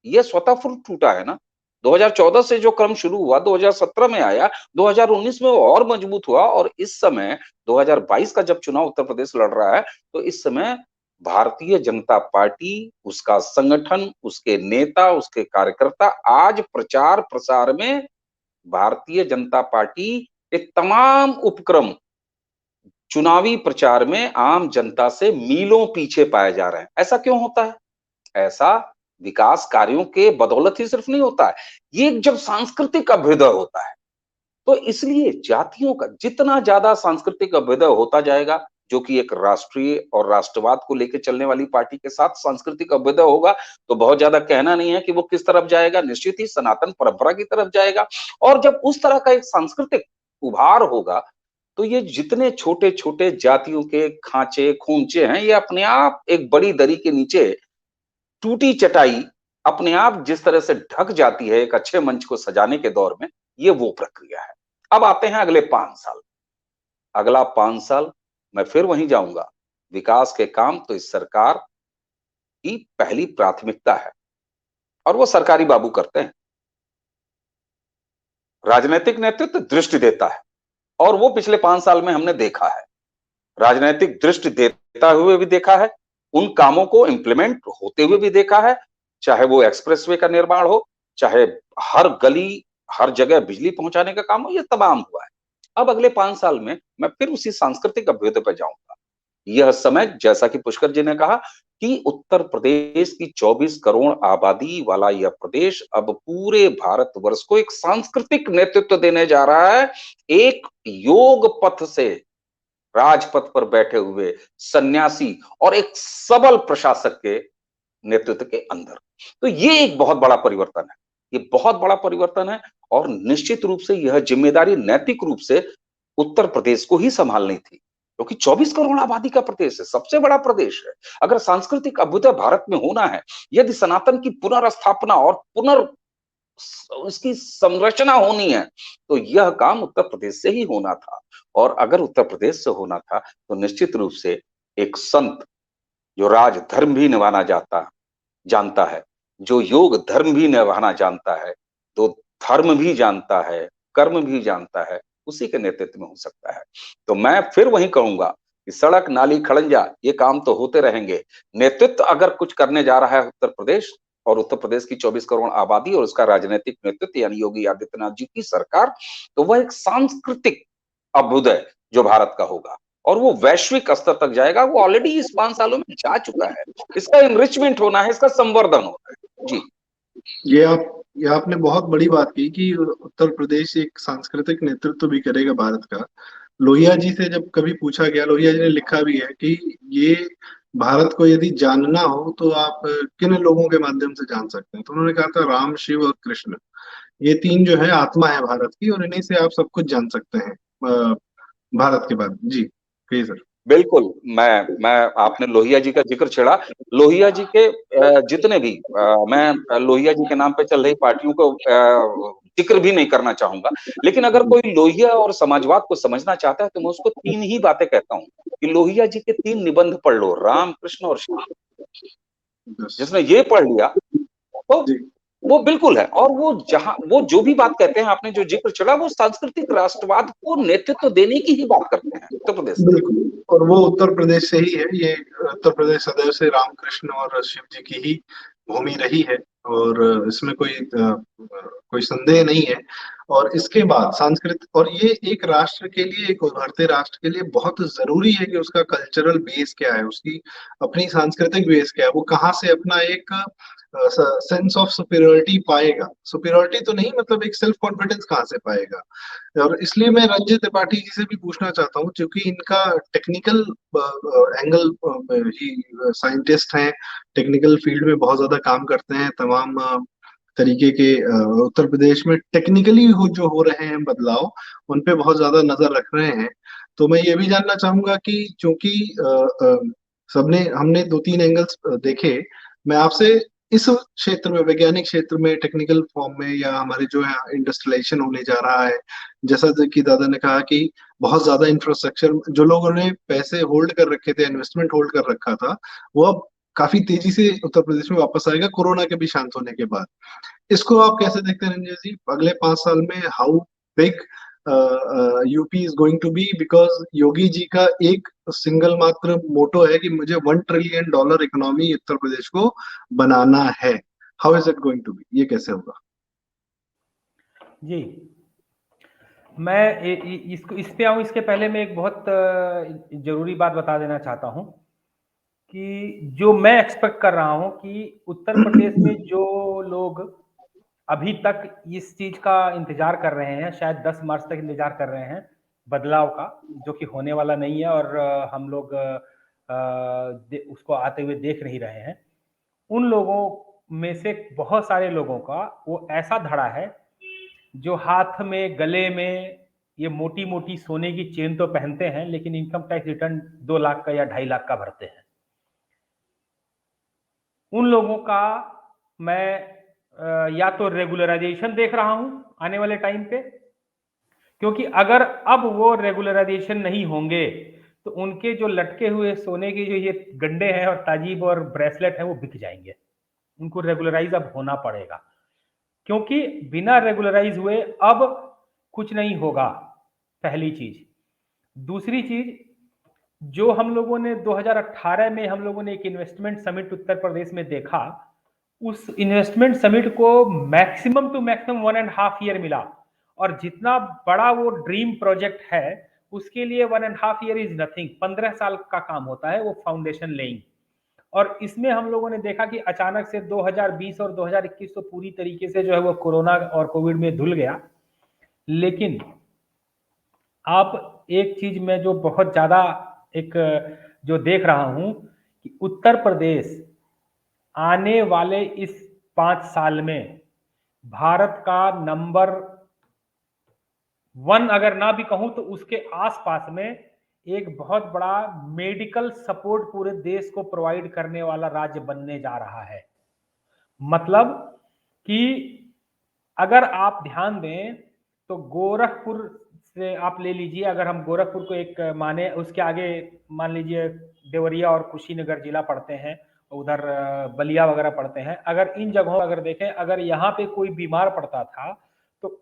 ये स्वतः फुर्त टूटा है ना। 2014 से जो क्रम शुरू हुआ 2017 में आया, 2019 में वो और मजबूत हुआ, और इस समय 2022 का जब चुनाव उत्तर प्रदेश लड़ रहा है, तो इस समय भारतीय जनता पार्टी, उसका संगठन, उसके नेता, उसके कार्यकर्ता आज प्रचार प्रसार में भारतीय जनता पार्टी के तमाम उपक्रम चुनावी प्रचार में आम जनता से मीलों पीछे पाए जा रहे हैं। ऐसा क्यों होता है? ऐसा विकास कार्यों के बदौलत ही सिर्फ नहीं होता है, ये जब सांस्कृतिक अभ्युदय होता है, तो इसलिए जातियों का जितना ज्यादा सांस्कृतिक अभ्युदय होता जाएगा, जो कि एक राष्ट्रीय और राष्ट्रवाद को लेकर चलने वाली पार्टी के साथ सांस्कृतिक अभ्युदय होगा, तो बहुत ज्यादा कहना नहीं है कि वो किस तरफ जाएगा, निश्चित ही सनातन परंपरा की तरफ जाएगा। और जब उस तरह का एक सांस्कृतिक उभार होगा, तो ये जितने छोटे छोटे जातियों के खांचे खूंचे हैं, ये अपने आप एक बड़ी दरी के नीचे टूटी चटाई अपने आप जिस तरह से ढक जाती है एक अच्छे मंच को सजाने के दौर में, ये वो प्रक्रिया है। अब आते हैं अगले 5 साल। अगला 5 साल मैं फिर वहीं जाऊंगा। विकास के काम तो इस सरकार की पहली प्राथमिकता है, और वो सरकारी बाबू करते हैं। राजनीतिक नेतृत्व दृष्टि देता है, और वो पिछले 5 साल में हमने देखा है। राजनीतिक दृष्टि देता हुए भी देखा है, उन कामों को इम्प्लीमेंट होते हुए भी देखा है, चाहे वो एक्सप्रेसवे का निर्माण हो, चाहे हर गली हर जगह बिजली पहुंचाने का काम हो, ये तमाम हुआ है। अब अगले 5 साल में मैं फिर उसी सांस्कृतिक अभ्युदय पर जाऊंगा। यह समय, जैसा कि पुष्कर जी ने कहा, कि उत्तर प्रदेश की 24 करोड़ आबादी वाला यह प्रदेश अब पूरे भारतवर्ष को एक सांस्कृतिक नेतृत्व देने जा रहा है, एक योग पथ से राजपथ पर बैठे हुए सन्यासी और एक सबल प्रशासक के नेतृत्व के अंदर। तो ये एक बहुत बड़ा परिवर्तन है, ये बहुत बड़ा परिवर्तन है, और निश्चित रूप से यह जिम्मेदारी नैतिक रूप से उत्तर प्रदेश को ही संभालनी थी, क्योंकि 24 करोड़ आबादी का प्रदेश है, सबसे बड़ा प्रदेश है। अगर सांस्कृतिक अभ्युदय भारत में होना है, यदि सनातन की पुनर्स्थापना और इसकी संरचना होनी है, तो यह काम उत्तर प्रदेश से ही होना था। और अगर उत्तर प्रदेश से होना था, तो निश्चित रूप से एक संत जो राज धर्म भी निभाना जानता है, जो योग धर्म भी निभाना जानता है, तो धर्म भी जानता है, कर्म भी जानता है, उसी के नेतृत्व में हो सकता है। तो मैं फिर वही कहूंगा कि सड़क नाली खड़ंजा ये काम तो होते रहेंगे। नेतृत्व अगर कुछ करने जा रहा है उत्तर प्रदेश, और उत्तर प्रदेश की 24 करोड़ आबादी और उसका राजनीतिक नेतृत्व यानी योगी आदित्यनाथ जी की सरकार, तो वह एक सांस्कृतिक अभ्युदय जो भारत का होगा, और वो वैश्विक स्तर तक जाएगा। वो ऑलरेडी इस 5 सालों में जा चुका है। इसका एनरिचमेंट होना है, इसका संवर्धन होना है। जी, ये आपने बहुत बड़ी बात की कि उत्तर प्रदेश एक सांस्कृतिक नेतृत्व भी करेगा भारत का। लोहिया जी से जब कभी पूछा गया, लोहिया जी ने लिखा भी है कि ये भारत को यदि जानना हो तो आप किन लोगों के माध्यम से जान सकते हैं, तो उन्होंने कहा था राम, शिव और कृष्ण, ये तीन जो है आत्मा है भारत की, और इन्हीं से आप सब कुछ जान सकते हैं भारत के बाद। जी कहिए सर। बिल्कुल। मैं आपने लोहिया जी का जिक्र छेड़ा। लोहिया जी के जितने भी मैं लोहिया जी के नाम पे चल रही पार्टियों को जिक्र भी नहीं करना चाहूंगा, लेकिन अगर कोई लोहिया और समाजवाद को समझना चाहता है तो मैं उसको 3 ही बातें कहता हूँ कि लोहिया जी के 3 निबंध पढ़ लो, राम, कृष्ण और शिव। बस। जिसने ये पढ़ लिया तो जी वो बिल्कुल है। और वो जो भी बात कहते हैं, आपने जो जिक्र छेड़ा, वो सांस्कृतिक राष्ट्रवाद को नेतृत्व देने की ही बात करते हैं उत्तर प्रदेश से। बिल्कुल, और वो उत्तर प्रदेश से ही है। ये उत्तर प्रदेश सदैव से रामकृष्ण और शिव जी की ही भूमि रही है, और इसमें कोई संदेह नहीं है। और इसके बाद संस्कृत, और ये एक राष्ट्र के लिए, एक उभरते राष्ट्र के लिए बहुत जरूरी है कि उसका कल्चरल बेस क्या है, उसकी अपनी सांस्कृतिक बेस क्या है, वो कहाँ से अपना एक सेंस ऑफ सुपीरियोरिटी पाएगा। सुपीरियोरिटी तो नहीं, मतलब एक सेल्फ कॉन्फिडेंस कहाँ से पाएगा। और इसलिए मैं रंजित त्रिपाठी जी से भी पूछना चाहता हूँ, क्योंकि इनका टेक्निकल एंगल ही, साइंटिस्ट हैं, टेक्निकल फील्ड में बहुत ज्यादा काम करते हैं, तमाम तरीके के उत्तर प्रदेश में टेक्निकली जो हो रहे हैं बदलाव, उन पे बहुत ज्यादा नजर रख रहे हैं। तो मैं ये भी जानना चाहूंगा कि चूंकि सबने हमने दो तीन एंगल्स देखे, मैं आपसे इस क्षेत्र में, वैज्ञानिक क्षेत्र में, टेक्निकल फॉर्म में, या हमारे जो है इंडस्ट्रियलाइजेशन होने जा रहा है, जैसा कि दादा ने कहा कि बहुत ज्यादा इंफ्रास्ट्रक्चर, जो लोगों ने पैसे होल्ड कर रखे थे, इन्वेस्टमेंट होल्ड कर रखा था, वो अब काफी तेजी से उत्तर प्रदेश में वापस आएगा कोरोना के भी शांत होने के बाद। इसको आप कैसे देखते हैं रंजय जी, अगले 5 साल में how big UP is going to be, because Yogi ji का एक सिंगल मात्र मोटो है कि मुझे $1 ट्रिलियन इकोनॉमी उत्तर प्रदेश को बनाना है। How is it going to be, ये कैसे होगा? जी, मैं इसको इस पे आऊं, इसके पहले मैं एक बहुत जरूरी बात बता देना चाहता हूं कि जो मैं एक्सपेक्ट कर रहा हूं कि उत्तर प्रदेश में जो लोग अभी तक इस चीज का इंतजार कर रहे हैं, शायद 10 मार्च तक इंतजार कर रहे हैं बदलाव का, जो कि होने वाला नहीं है, और हम लोग उसको आते हुए देख नहीं रहे हैं। उन लोगों में से बहुत सारे लोगों का वो ऐसा धड़ा है जो हाथ में, गले में ये मोटी मोटी सोने की चेन तो पहनते हैं, लेकिन इनकम टैक्स रिटर्न 2 लाख का या 2.5 लाख का भरते हैं। उन लोगों का मैं या तो रेगुलराइजेशन देख रहा हूं आने वाले टाइम पे, क्योंकि अगर अब वो रेगुलराइजेशन नहीं होंगे तो उनके जो लटके हुए सोने के जो ये गंडे हैं और ताजीब और ब्रेसलेट है वो बिक जाएंगे। उनको रेगुलराइज अब होना पड़ेगा, क्योंकि बिना रेगुलराइज हुए अब कुछ नहीं होगा, पहली चीज। दूसरी चीज, जो हम लोगों ने 2018 में हम लोगों ने एक इन्वेस्टमेंट समिट उत्तर प्रदेश में देखा, उस इन्वेस्टमेंट समिट को मैक्सिमम टू मैक्सिमम 1.5 ईयर मिला, और जितना बड़ा वो ड्रीम प्रोजेक्ट है उसके लिए 1.5 ईयर इज नथिंग। 15 साल का काम होता है वो फाउंडेशन लेइंग। और इसमें हम लोगों ने देखा कि अचानक से 2020 और 2021 तो पूरी तरीके से जो है वो कोरोना और कोविड में धुल गया। लेकिन आप एक चीज में जो बहुत ज्यादा एक जो देख रहा हूं कि उत्तर प्रदेश आने वाले इस 5 साल में भारत का नंबर 1 अगर ना भी कहूं तो उसके आसपास में एक बहुत बड़ा मेडिकल सपोर्ट पूरे देश को प्रोवाइड करने वाला राज्य बनने जा रहा है। मतलब कि अगर आप ध्यान दें तो गोरखपुर से आप ले लीजिए, अगर हम गोरखपुर को एक माने, उसके आगे मान लीजिए देवरिया और कुशीनगर जिला पड़ते हैं, उधर बलिया वगैरह पड़ते हैं। अगर इन जगहों अगर देखें, अगर यहाँ पे कोई बीमार पड़ता था तो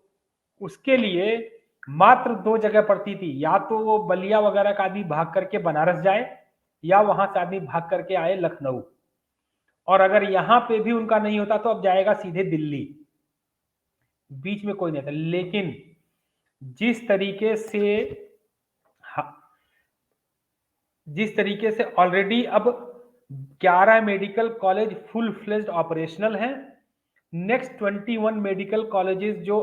उसके लिए मात्र 2 जगह पड़ती थी, या तो वो बलिया वगैरह का आदमी भाग करके बनारस जाए, या वहां से आदमी भाग करके आए लखनऊ। और अगर यहां पे भी उनका नहीं होता तो अब जाएगा सीधे दिल्ली, बीच में कोई नहीं था। लेकिन जिस तरीके से जिस तरीके से ऑलरेडी अब 11 medical college full fledged operational हैं, नेक्स्ट 21 मेडिकल कॉलेजेस जो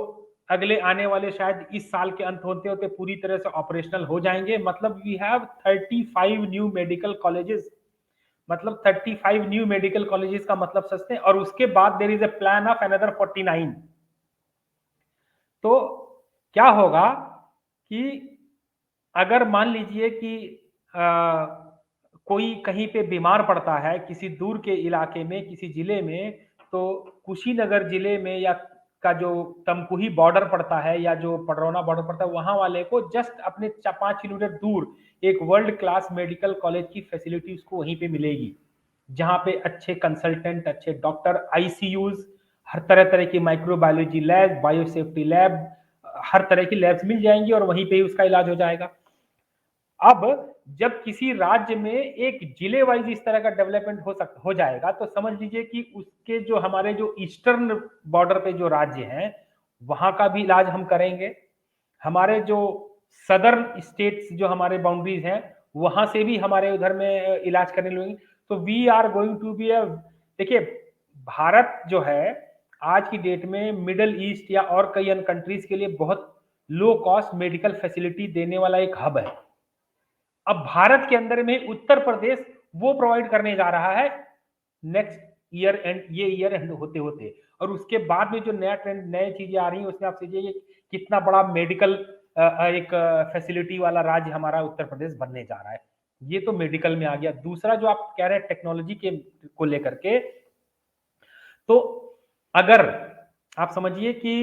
अगले आने वाले शायद इस साल के अंत होते होते पूरी तरह से ऑपरेशनल हो जाएंगे। मतलब we have 35 new medical colleges, मतलब 35 न्यू मेडिकल कॉलेजेस का मतलब सस्ते, और उसके बाद there is a plan of another 49। तो क्या होगा कि अगर मान लीजिए कि कोई कहीं पे बीमार पड़ता है किसी दूर के इलाके में, किसी जिले में, तो कुशीनगर जिले में या का जो तमकुही बॉर्डर पड़ता है या जो पडरौना बॉर्डर पड़ता है, वहां वाले को जस्ट अपने 5 किलोमीटर दूर एक वर्ल्ड क्लास मेडिकल कॉलेज की फैसिलिटी उसको वहीं पे मिलेगी, जहां पे अच्छे कंसल्टेंट, अच्छे डॉक्टर, आईसीयूज, हर तरह तरह की माइक्रोबायोलॉजी लैब, बायोसेफ्टी लैब, हर तरह की लैब्स मिल जाएंगी और वहीं पे ही उसका इलाज हो जाएगा। अब जब किसी राज्य में एक जिले वाइज इस तरह का डेवलपमेंट हो जाएगा, तो समझ लीजिए कि उसके जो हमारे जो ईस्टर्न बॉर्डर पे जो राज्य हैं वहां का भी इलाज हम करेंगे, हमारे जो सदर्न स्टेट्स जो हमारे बाउंड्रीज हैं वहां से भी हमारे उधर में इलाज करने लगेंगे। तो we are going to be देखिए, भारत जो है आज की डेट में मिडल ईस्ट या और कई अन्य कंट्रीज के लिए बहुत लो कॉस्ट मेडिकल फैसिलिटी देने वाला एक हब है। अब भारत के अंदर में उत्तर प्रदेश वो प्रोवाइड करने जा रहा है नेक्स्ट ईयर एंड, ये ईयर एंड होते होते, और उसके बाद में जो नया ट्रेंड, नई चीजें आ रही हैं, उसमें आप सोचिए कितना बड़ा मेडिकल एक फैसिलिटी वाला राज्य हमारा उत्तर प्रदेश बनने जा रहा है। ये तो मेडिकल में आ गया। दूसरा जो आप कह रहे हैं टेक्नोलॉजी के को लेकर के, तो अगर आप समझिए कि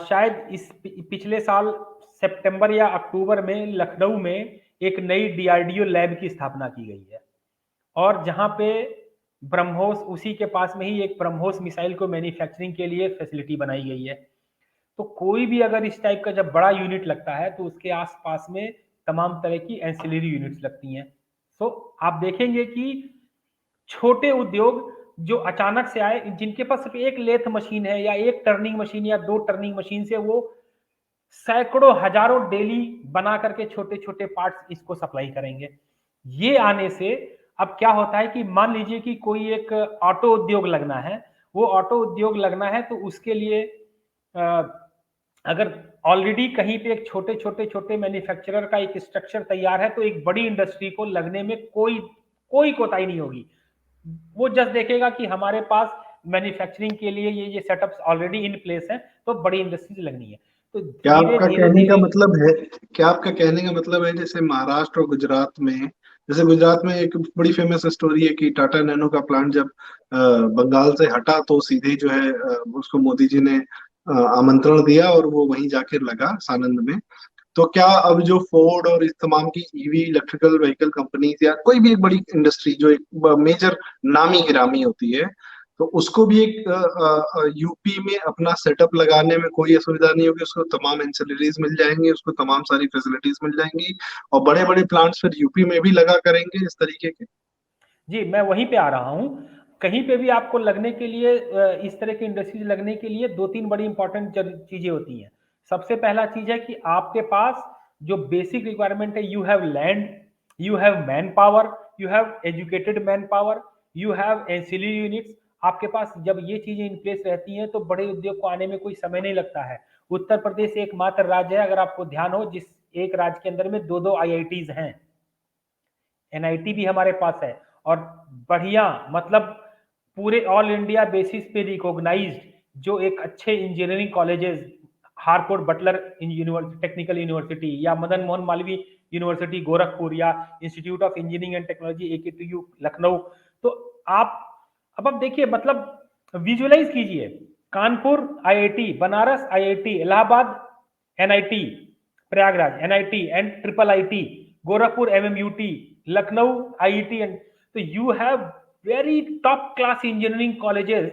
शायद इस पिछले साल सितंबर या अक्टूबर में लखनऊ में एक नई डीआरडीओ लैब की स्थापना की गई है, और जहां पे ब्रह्मोस, उसी के पास में ही एक ब्रह्मोस मिसाइल को मैन्युफैक्चरिंग के लिए फैसिलिटी बनाई गई है। तो कोई भी अगर इस टाइप का जब बड़ा यूनिट लगता है तो उसके आसपास में तमाम तरह की एंसिलरी यूनिट्स लगती हैं। तो आप देखेंगे कि छोटे उद्योग जो अचानक से आए, जिनके पास सिर्फ एक लेथ मशीन है या एक टर्निंग मशीन या 2 टर्निंग मशीन से वो सैकड़ों हजारों डेली बना करके छोटे छोटे पार्ट्स इसको सप्लाई करेंगे। ये आने से अब क्या होता है कि मान लीजिए कि कोई एक ऑटो उद्योग लगना है, वो ऑटो उद्योग लगना है तो उसके लिए अगर ऑलरेडी कहीं पे एक छोटे छोटे छोटे मैन्युफैक्चरर का एक स्ट्रक्चर तैयार है, तो एक बड़ी इंडस्ट्री को लगने में कोई कोई कोताही नहीं होगी। वो जस्ट देखेगा कि हमारे पास मैन्युफैक्चरिंग के लिए ये सेटअप्स ऑलरेडी इन प्लेस है, तो बड़ी इंडस्ट्रीज लगनी है। तो क्या धीरे आपका धीरे कहने का धीरे मतलब है, क्या आपका कहने का मतलब है जैसे महाराष्ट्र और गुजरात में, जैसे गुजरात में एक बड़ी फेमस स्टोरी है कि टाटा नैनो का प्लांट जब बंगाल से हटा तो सीधे जो है उसको मोदी जी ने आमंत्रण दिया और वो वहीं जाकर लगा सानंद में। तो क्या अब जो फोर्ड और इस तमाम की ईवी इलेक्ट्रिकल व्हीकल कंपनीज या कोई भी एक बड़ी इंडस्ट्री जो एक मेजर नामी गिरामी होती है, तो उसको भी एक यूपी में अपना सेटअप लगाने में कोई असुविधा नहीं होगी, उसको तमाम एंसिलरीज मिल जाएंगी, उसको तमाम सारी फैसिलिटीज मिल जाएंगी, और बड़े बड़े प्लांट्स फिर यूपी में भी लगा करेंगे इस तरीके के। जी, मैं वहीं पे आ रहा हूँ। कहीं पे भी आपको लगने के लिए इस तरह की इंडस्ट्रीज लगने के लिए 2-3 बड़ी इंपॉर्टेंट चीजें होती हैं। सबसे पहला चीज है कि आपके पास जो बेसिक रिक्वायरमेंट है, you have land, you have man power, you have educated man power, you have ancillary units. आपके पास जब ये चीजें इन प्लेस रहती हैं तो बड़े उद्योग को आने में कोई समय नहीं लगता है। उत्तर प्रदेश एकमात्र राज्य है, अगर आपको ध्यान हो, जिस एक राज्य के अंदर में 2-2 आईआईटीज हैं। एनआईटी भी हमारे पास है, और बढ़िया, मतलब पूरे ऑल इंडिया बेसिस पे रिकॉग्नाइज्ड जो एक अच्छे engineering colleges, Harcourt Butler technical university या मदन मोहन मालवीय यूनिवर्सिटी गोरखपुर या institute of engineering and technology AKTU Lucknow. तो अब देखिए, मतलब विजुअलाइज कीजिए, Kanpur IIT, Banaras IIT, Allahabad NIT, Prayagraj NIT and triple IT, Gorakhpur MMUT, Lucknow IIT, and तो you have very top class engineering colleges.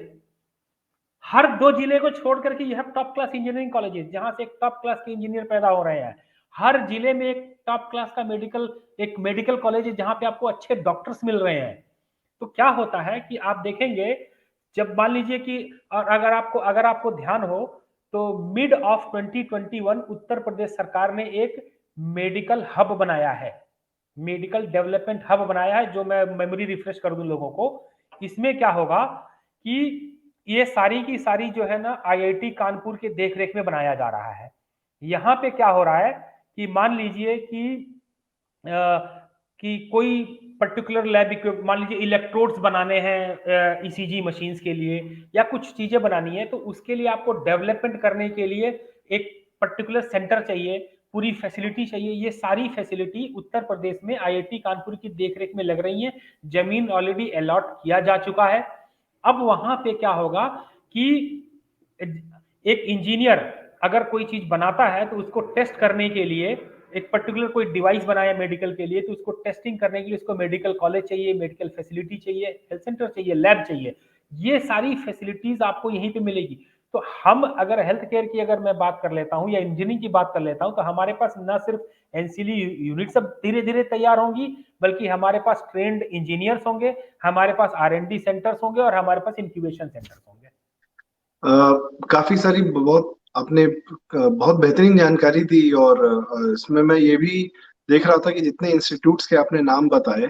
हर 2 जिले को छोड़ करके you have top class engineering colleges, जहां से एक टॉप क्लास के इंजीनियर पैदा हो रहे हैं। हर जिले में एक टॉप क्लास का मेडिकल कॉलेज है, जहां पे आपको अच्छे डॉक्टर्स मिल रहे हैं। तो क्या होता है कि आप देखेंगे, जब मान लीजिए कि, और अगर आपको ध्यान हो, तो मिड ऑफ 2021 उत्तर प्रदेश सरकार ने एक मेडिकल हब बनाया है। मेडिकल डेवलपमेंट हब बनाया है, जो मैं मेमोरी रिफ्रेश कर दूं लोगों को। इसमें क्या होगा कि ये सारी की सारी जो है ना आईआईटी कानपुर के देखरेख में बनाया जा रहा है। यहाँ पे क्या हो रहा है कि मान लीजिए कि कोई पर्टिकुलर लैब इक्विप, मान लीजिए इलेक्ट्रोड्स बनाने हैं ईसीजी मशीन्स के लिए, या कुछ चीजें बनानी है, तो उसके लिए आपको डेवलपमेंट करने के लिए एक पर्टिकुलर सेंटर चाहिए, पूरी फैसिलिटी चाहिए। ये सारी फैसिलिटी उत्तर प्रदेश में आईआईटी कानपुर की देखरेख में लग रही है। जमीन ऑलरेडी अलॉट किया जा चुका है। अब वहां पे क्या होगा कि एक इंजीनियर अगर कोई चीज बनाता है तो उसको टेस्ट करने के लिए, एक पर्टिकुलर कोई डिवाइस बनाया मेडिकल के लिए, तो उसको टेस्टिंग करने के लिए उसको मेडिकल कॉलेज चाहिए, मेडिकल फैसिलिटी चाहिए, हेल्थ सेंटर चाहिए, लैब चाहिए। ये सारी फैसिलिटीज आपको यहीं पे मिलेगी। तो हम अगर हेल्थ केयर की अगर मैं बात कर लेता हूं या इंजीनियरिंग की बात कर लेता हूं, तो हमारे पास ना सिर्फ एनसीली यूनिट सब धीरे धीरे तैयार होंगी, बल्कि हमारे पास ट्रेंड इंजीनियर्स होंगे, हमारे पास आर&डी सेंटर्स होंगे, और हमारे पास इंक्यूबेशन सेंटर्स होंगे। काफी सारी बहुत आपने बहुत बेहतरीन जानकारी दी। और इसमें मैं ये भी देख रहा था कि जितने इंस्टीट्यूट्स के आपने नाम बताए,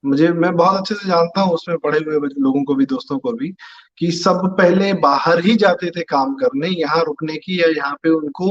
मैं बहुत अच्छे से जानता हूँ उसमें पढ़े हुए लोगों को भी, दोस्तों को भी, कि सब पहले बाहर ही जाते थे काम करने, यहाँ रुकने की या यहाँ पे उनको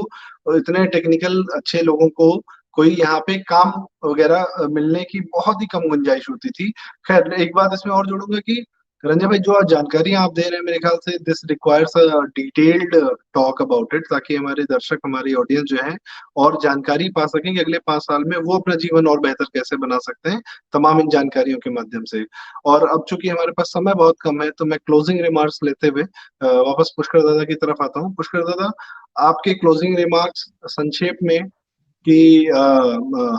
इतने टेक्निकल अच्छे लोगों को कोई यहाँ पे काम वगैरह मिलने की बहुत ही कम गुंजाइश होती थी। खैर, एक बात इसमें और जोड़ूंगा कि रंजय भाई, जो आज जानकारियां आप दे रहे हैं, मेरे ख्याल से this requires a detailed talk about it, ताकि हमारे दर्शक, हमारी ऑडियंस जो है और जानकारी पा सकें कि अगले 5 साल में वो अपना जीवन और बेहतर कैसे बना सकते हैं तमाम इन जानकारियों के माध्यम से। और अब चूंकि हमारे पास समय बहुत कम है, तो मैं क्लोजिंग रिमार्क्स लेते हुए वापस पुष्कर दादा की तरफ आता हूँ। पुष्कर दादा, आपके क्लोजिंग रिमार्क्स संक्षेप में कि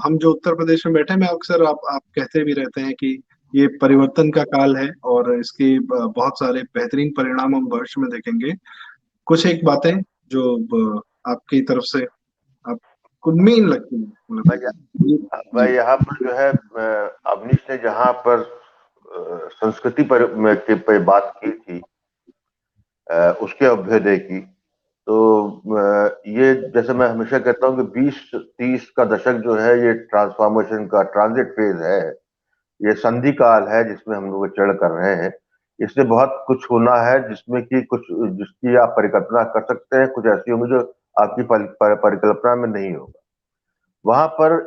हम जो उत्तर प्रदेश में बैठे हैं, मैं अक्सर आप कहते भी रहते हैं कि ये परिवर्तन का काल है और इसके बहुत सारे बेहतरीन परिणाम हम भविष्य में देखेंगे। कुछ एक बातें जो आपकी तरफ से आपको मेन लगती है, भाई यहाँ पर जो है अवनीश ने जहाँ पर संस्कृति पे बात की थी, उसके अभ्युदय की, तो ये जैसे मैं हमेशा कहता हूँ कि 20-30 का दशक जो है ये ट्रांसफॉर्मेशन का ट्रांजिट फेज है, ये संधि काल है जिसमें हम लोग चढ़ कर रहे हैं। इससे बहुत कुछ होना है जिसमें कि कुछ जिसकी आप परिकल्पना कर सकते हैं, कुछ ऐसी होंगी जो आपकी परिकल्पना में नहीं होगा। वहां पर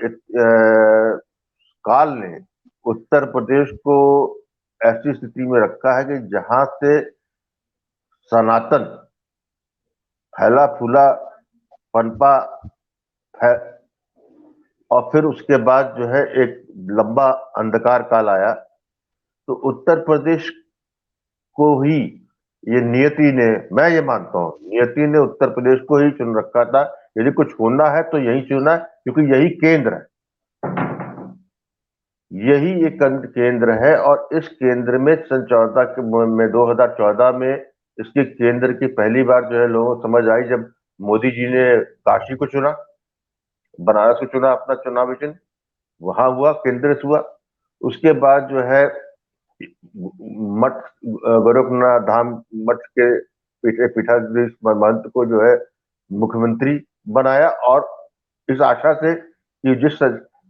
काल ने उत्तर प्रदेश को ऐसी स्थिति में रखा है कि जहां से सनातन फैला फूला पनपा है, और फिर उसके बाद जो है एक लंबा अंधकार काल आया। तो उत्तर प्रदेश को ही ये नियति ने, मैं ये मानता हूँ, नियति ने उत्तर प्रदेश को ही चुन रखा था। यदि कुछ होना है तो यही चुना है, क्योंकि यही केंद्र है, यही एक केंद्र है। और इस केंद्र में सन 2014 में इसके केंद्र की पहली बार जो है लोगों को समझ आई, जब मोदी जी ने काशी को चुना, बनारस को चुना अपना चुनावी चिन्ह, वहां हुआ, केंद्र से हुआ। उसके बाद जो है मठ, गोरखनाथ धाम मठ के पीठाधीश महंत को जो है मुख्यमंत्री बनाया, और इस आशा से कि जिस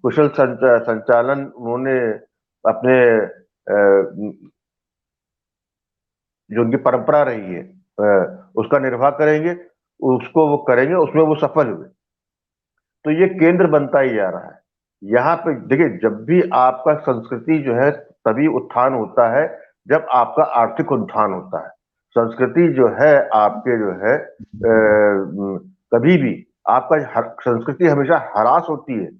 कुशल संचालन उन्होंने अपने जो उनकी परंपरा रही है उसका निर्वाह करेंगे, उसको वो करेंगे, उसमें वो सफल हुए। तो ये केंद्र बनता ही जा रहा है। यहाँ पे देखिए, जब भी आपका संस्कृति जो है तभी उत्थान होता है जब आपका आर्थिक उत्थान होता है। संस्कृति जो है आपके जो है कभी भी आपका संस्कृति हमेशा हरास होती है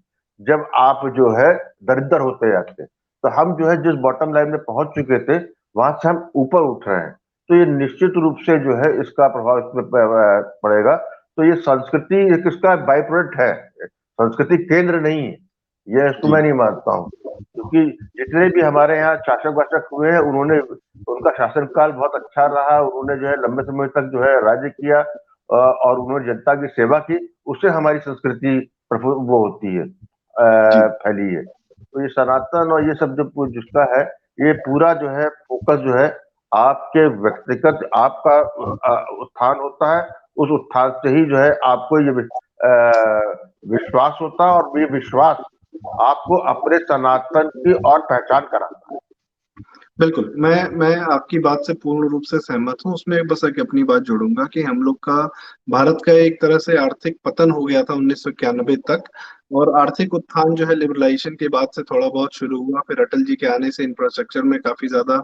जब आप जो है दरिद्र होते जाते हैं। तो हम जो है जिस बॉटम लाइन में पहुंच चुके थे, वहां से हम ऊपर उठ रहे हैं। तो ये निश्चित रूप से जो है इसका प्रभाव इसमें पड़ेगा। तो ये संस्कृति एक इसका बाई प्रोडक्ट है, संस्कृति केंद्र नहीं है, ये इसको मैं नहीं मानता हूँ। क्योंकि जितने भी हमारे यहाँ शासक वासक हुए हैं, उनका शासनकाल बहुत अच्छा रहा, उन्होंने जो है लंबे समय तक जो है राज्य किया और उन्होंने जनता की सेवा की, उससे हमारी संस्कृति वो होती है, फैली है। तो ये सनातन और ये सब जो जिसका है, ये पूरा जो है फोकस जो है आपके व्यक्तिगत आपका उत्थान होता है, उस उत्थान से ही जो है आपको ये विश्वास होता है, और ये विश्वास आपको अपने सनातन की और पहचान कराता है। बिल्कुल, मैं आपकी बात से पूर्ण रूप से सहमत हूँ। उसमें बस एक अपनी बात जोड़ूंगा कि हम लोग का भारत का एक तरह से आर्थिक पतन हो गया था 1991 तक, और आर्थिक उत्थान जो है लिबरलाइजेशन के बाद से थोड़ा बहुत शुरू हुआ। फिर अटल जी के आने से इंफ्रास्ट्रक्चर में काफी ज्यादा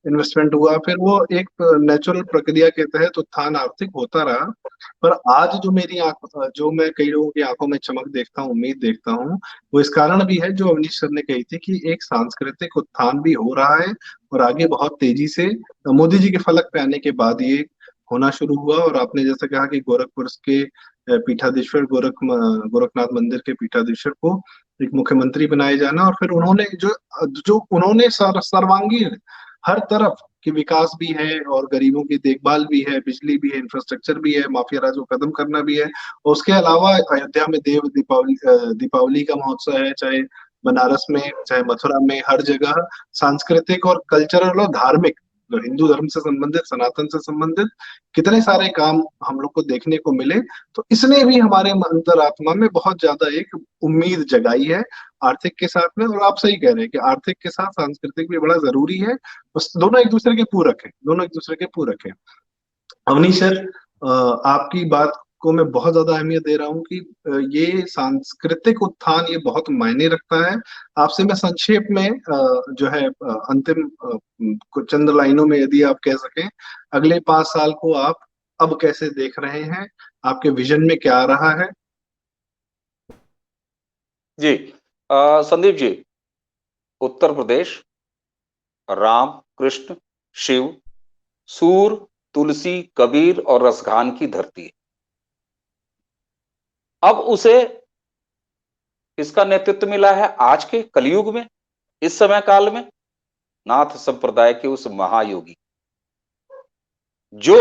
इन्वेस्टमेंट हुआ, फिर वो एक नेचुरल प्रक्रिया के तहत उत्थान आर्थिक होता रहा। पर आज जो जो मैं कई लोगों की आंखों में चमक देखता हूँ, उम्मीद देखता हूँ, वो इस कारण भी है जो अवनीश सर ने कही थी कि एक सांस्कृतिक उत्थान भी हो रहा है, और आगे बहुत तेजी से मोदी जी के फलक पे आने के बाद ये होना शुरू हुआ। और आपने जैसे कहा कि गोरखपुर के पीठाधीश्वर गोरखनाथ मंदिर के पीठाधीश्वर को एक मुख्यमंत्री बनाए जाना, और फिर उन्होंने जो जो उन्होंने सर्वांगीण हर तरफ की विकास भी है, और गरीबों की देखभाल भी है, बिजली भी है, इंफ्रास्ट्रक्चर भी है, माफिया राज को खत्म करना भी है। और उसके अलावा अयोध्या में देव दीपावली का महोत्सव है, चाहे बनारस में, चाहे मथुरा में, हर जगह सांस्कृतिक और कल्चरल और धार्मिक, जो हिंदू धर्म से संबंधित, सनातन से संबंधित कितने सारे काम हम लोग को देखने को मिले। तो इसने भी हमारे अंतरात्मा में बहुत ज्यादा एक उम्मीद जगाई है आर्थिक के साथ में। और आप सही कह रहे हैं कि आर्थिक के साथ सांस्कृतिक भी बड़ा जरूरी है, बस दोनों एक दूसरे के पूरक है, दोनों एक दूसरे के पूरक है। अवनीश सर, आपकी बात को मैं बहुत ज्यादा अहमियत दे रहा हूँ कि ये सांस्कृतिक उत्थान ये बहुत मायने रखता है। आपसे मैं संक्षेप में जो है अंतिम कुछ चंद लाइनों में यदि आप कह सकें, अगले 5 साल को आप अब कैसे देख रहे हैं, आपके विजन में क्या आ रहा है? जी, संदीप जी, उत्तर प्रदेश राम, कृष्ण, शिव, सूर, तुलसी, कबीर और रसखान की धरती है। अब उसे किसका नेतृत्व मिला है आज के कलयुग में, इस समय काल में? नाथ संप्रदाय के उस महायोगी जो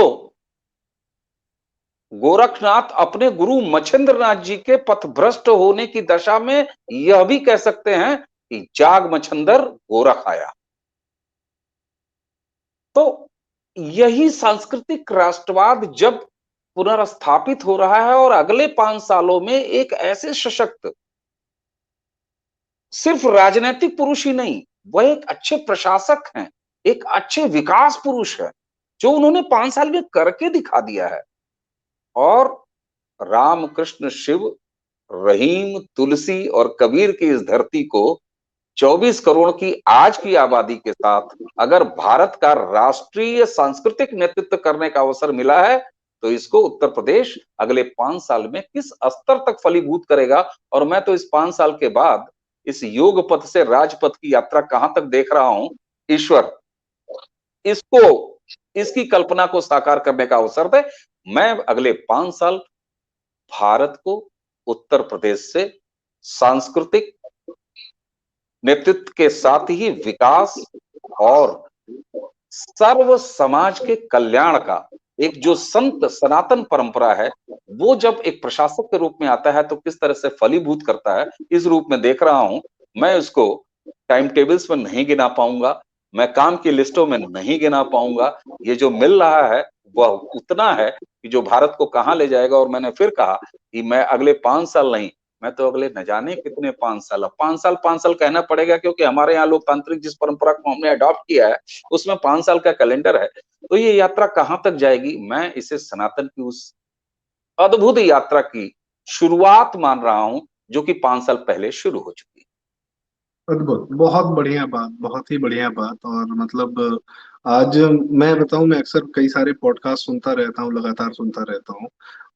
गोरखनाथ अपने गुरु मच्छिंद्रनाथ जी के पथभ्रष्ट होने की दशा में यह भी कह सकते हैं कि जाग मच्छिंदर गोरख आया। तो यही सांस्कृतिक राष्ट्रवाद जब पुनर्स्थापित हो रहा है और अगले 5 सालों में एक ऐसे सशक्त, सिर्फ राजनीतिक पुरुष ही नहीं, वह एक अच्छे प्रशासक हैं, एक अच्छे विकास पुरुष है, जो उन्होंने 5 साल में करके दिखा दिया है। और राम, कृष्ण, शिव, रहीम, तुलसी और कबीर की इस धरती को 24 करोड़ की आज की आबादी के साथ अगर भारत का राष्ट्रीय सांस्कृतिक नेतृत्व करने का अवसर मिला है, तो इसको उत्तर प्रदेश अगले 5 साल में किस स्तर तक फलीभूत करेगा। और मैं तो इस 5 साल के बाद इस योग पथ से राजपथ की यात्रा कहां तक देख रहा हूं, ईश्वर इसको, इसकी कल्पना को साकार करने का अवसर दे। मैं अगले 5 साल भारत को उत्तर प्रदेश से सांस्कृतिक नेतृत्व के साथ ही विकास और सर्व समाज के कल्याण का एक जो संत सनातन परंपरा है, वो जब एक प्रशासक के रूप में आता है तो किस तरह से फलीभूत करता है, इस रूप में देख रहा हूं। मैं इसको टाइम टेबल्स में नहीं गिना पाऊंगा, मैं काम की लिस्टों में नहीं गिना पाऊंगा। ये जो मिल रहा है वह उतना है कि जो भारत को कहां ले जाएगा। और मैंने फिर कहा कि मैं अगले 5 साल नहीं, मैं तो अगले न जाने कितने 5 साल, अब 5 साल कहना पड़ेगा, क्योंकि हमारे यहाँ लोकतांत्रिक जिस परंपरा को हमने अडॉप्ट किया है उसमें 5 साल का कैलेंडर है। तो ये यात्रा कहां तक जाएगी, मैं इसे सनातन की उस अद्भुत यात्रा की शुरुआत मान रहा हूं, जो कि 5 साल पहले शुरू हो चुकी है। अद्भुत, बहुत बढ़िया बात, बहुत ही बढ़िया बात। और मतलब आज मैं बताऊं, मैं अक्सर कई सारे पॉडकास्ट सुनता रहता हूं, लगातार सुनता रहता हूं,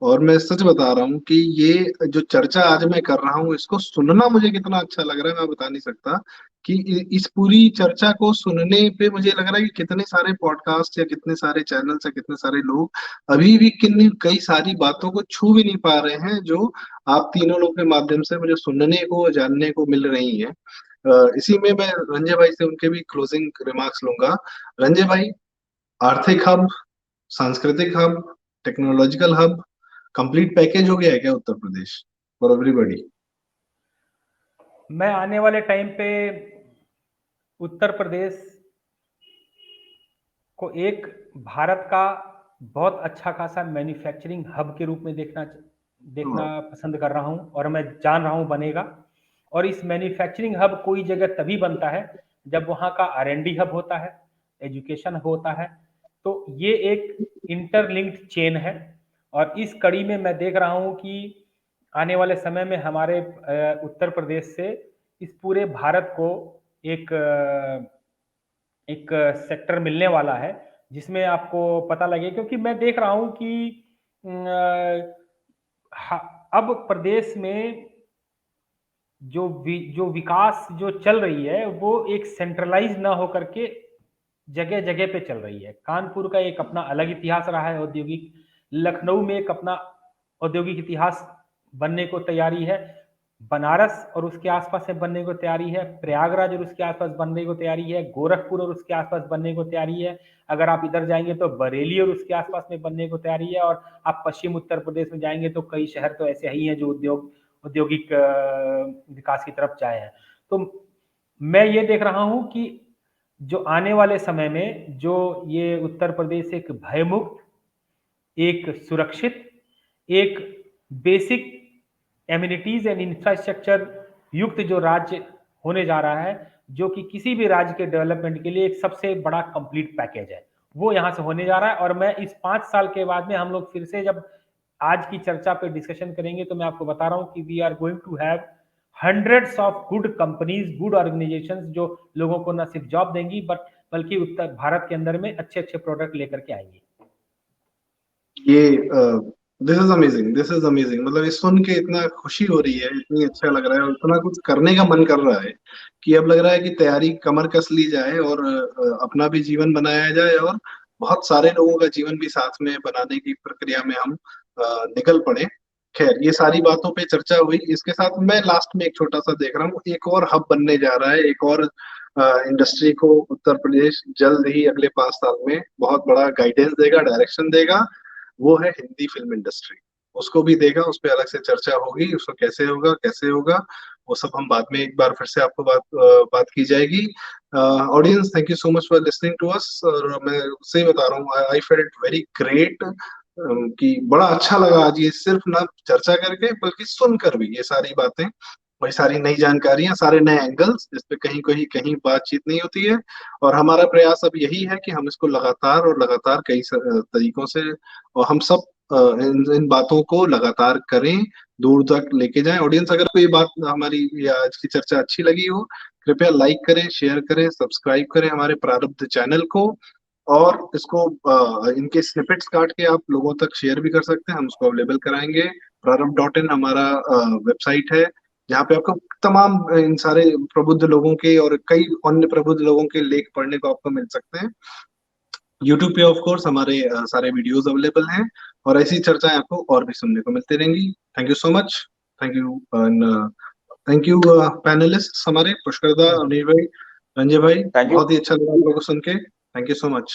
और मैं सच बता रहा हूं कि ये जो चर्चा आज मैं कर रहा हूं, इसको सुनना मुझे कितना अच्छा लग रहा है मैं बता नहीं सकता। कि इस पूरी चर्चा को सुनने पे मुझे लग रहा है कि कितने सारे पॉडकास्ट या कितने सारे चैनल्स या कितने सारे लोग अभी भी किन कई सारी बातों को छू भी नहीं पा रहे हैं, जो आप तीनों लोग के माध्यम से मुझे सुनने को, जानने को मिल रही है। इसी में मैं रंजय भाई से उनके भी क्लोजिंग रिमार्क्स लूंगा। रंजय भाई, आर्थिक हब, सांस्कृतिक hub, technological hub, complete package हो गया है क्या उत्तर प्रदेश फॉर एवरीबॉडी? मैं आने वाले टाइम पे उत्तर प्रदेश को एक भारत का बहुत अच्छा खासा मैन्युफैक्चरिंग हब के रूप में देखना देखना पसंद कर रहा हूं, और मैं जान रहा हूं बनेगा। और इस मैन्युफैक्चरिंग हब कोई जगह तभी बनता है जब वहाँ का R&D हब होता है, एजुकेशन हब होता है। तो ये एक इंटरलिंक्ड चेन है और इस कड़ी में मैं देख रहा हूँ कि आने वाले समय में हमारे उत्तर प्रदेश से इस पूरे भारत को एक एक सेक्टर मिलने वाला है जिसमें आपको पता लगे, क्योंकि मैं देख रहा हूं कि अब प्रदेश में जो विकास जो चल रही है वो एक सेंट्रलाइज ना होकर के जगह जगह पे चल रही है। कानपुर का एक अपना अलग इतिहास रहा है औद्योगिक, लखनऊ में एक अपना औद्योगिक इतिहास बनने को तैयारी है, बनारस और उसके आसपास में बनने को तैयारी है, प्रयागराज और उसके आसपास बनने को तैयारी है, गोरखपुर और उसके आसपास बनने को तैयारी है। अगर आप इधर जाएंगे तो बरेली और उसके आसपास में बनने को तैयारी है, और आप पश्चिम उत्तर प्रदेश में जाएंगे तो कई शहर तो ऐसे ही हैं जो औद्योगिक विकास की तरफ जाए हैं। तो मैं ये देख रहा हूं कि जो आने वाले समय में जो ये उत्तर प्रदेश एक भयमुक्त, एक सुरक्षित, एक बेसिक एमिनिटीज एंड इंफ्रास्ट्रक्चर युक्त जो राज्य होने जा रहा है, जो कि किसी भी राज्य के डेवलपमेंट के लिए एक सबसे बड़ा कंप्लीट पैकेज है, वो यहाँ से होने जा रहा है। और मैं इस 5 साल के बाद में हम लोग फिर से जब आज की चर्चा पे डिस्कशन करेंगे तो मैं आपको बता रहा हूँ कि we are going to have hundreds of good companies, good organisations जो लोगों को न सिर्फ जॉब देंगी बल्कि उत्तर भारत के अंदर में अच्छे अच्छे प्रोडक्ट लेकर के आएंगी। ये दिस इज अमेजिंग। मतलब ये सुन के इतना खुशी हो रही है, इतनी अच्छा लग रहा है और इतना कुछ करने का मन कर रहा है कि अब लग रहा है कि तैयारी कमर कस ली जाए और अपना भी जीवन बनाया जाए और बहुत सारे लोगों का जीवन भी साथ में बनाने की प्रक्रिया में हम निकल पड़े। खैर, ये सारी बातों पे चर्चा हुई। इसके साथ मैं लास्ट में एक छोटा सा देख रहा हूँ, एक और हब बनने जा रहा है, एक और इंडस्ट्री को उत्तर प्रदेश जल्द ही अगले 5 साल में बहुत बड़ा गाइडेंस देगा, डायरेक्शन देगा। वो है हिंदी फिल्म इंडस्ट्री। उसको भी देगा, उस पर अलग से चर्चा होगी, उसको कैसे होगा कैसे होगा वो सब हम बाद में एक बार फिर से आपको बात की जाएगी। Audience, thank you so much for listening to us. और मैं सही बता रहा हूँ, आई फेल्ट वेरी ग्रेट कि बड़ा अच्छा लगा आज ये सिर्फ ना चर्चा करके बल्कि सुनकर भी ये सारी बातें, वही सारी नई जानकारियां, सारे नए एंगल्स जिस पे कहीं कहीं कहीं बातचीत नहीं होती है। और हमारा प्रयास अब यही है कि हम इसको लगातार और लगातार कई तरीकों से और हम सब इन बातों को लगातार करें, दूर तक लेके जाएं। ऑडियंस, अगर कोई बात हमारी या आज की चर्चा अच्छी लगी हो, कृपया लाइक करें, शेयर करें, सब्सक्राइब करें हमारे प्रारब्ध चैनल को। और इसको इनके स्निपेट्स काट के आप लोगों तक शेयर भी कर सकते हैं, हम उसको अवेलेबल कराएंगे। प्रारब्ध.in हमारा वेबसाइट है, जहाँ पे आपको तमाम इन सारे प्रबुद्ध लोगों के और कई अन्य प्रबुद्ध लोगों के लेख पढ़ने को आपको मिल सकते हैं। यूट्यूब पे ऑफ कोर्स हमारे सारे वीडियोस अवेलेबल हैं और ऐसी चर्चाएं आपको और भी सुनने को मिलती रहेंगी। Thank you so much. Thank you. Thank you panelist हमारे पुष्कर दा, अनिल भाई, रंजय भाई। Thank you. बहुत ही अच्छा लगा आप लोगों को सुन के। Thank you so much.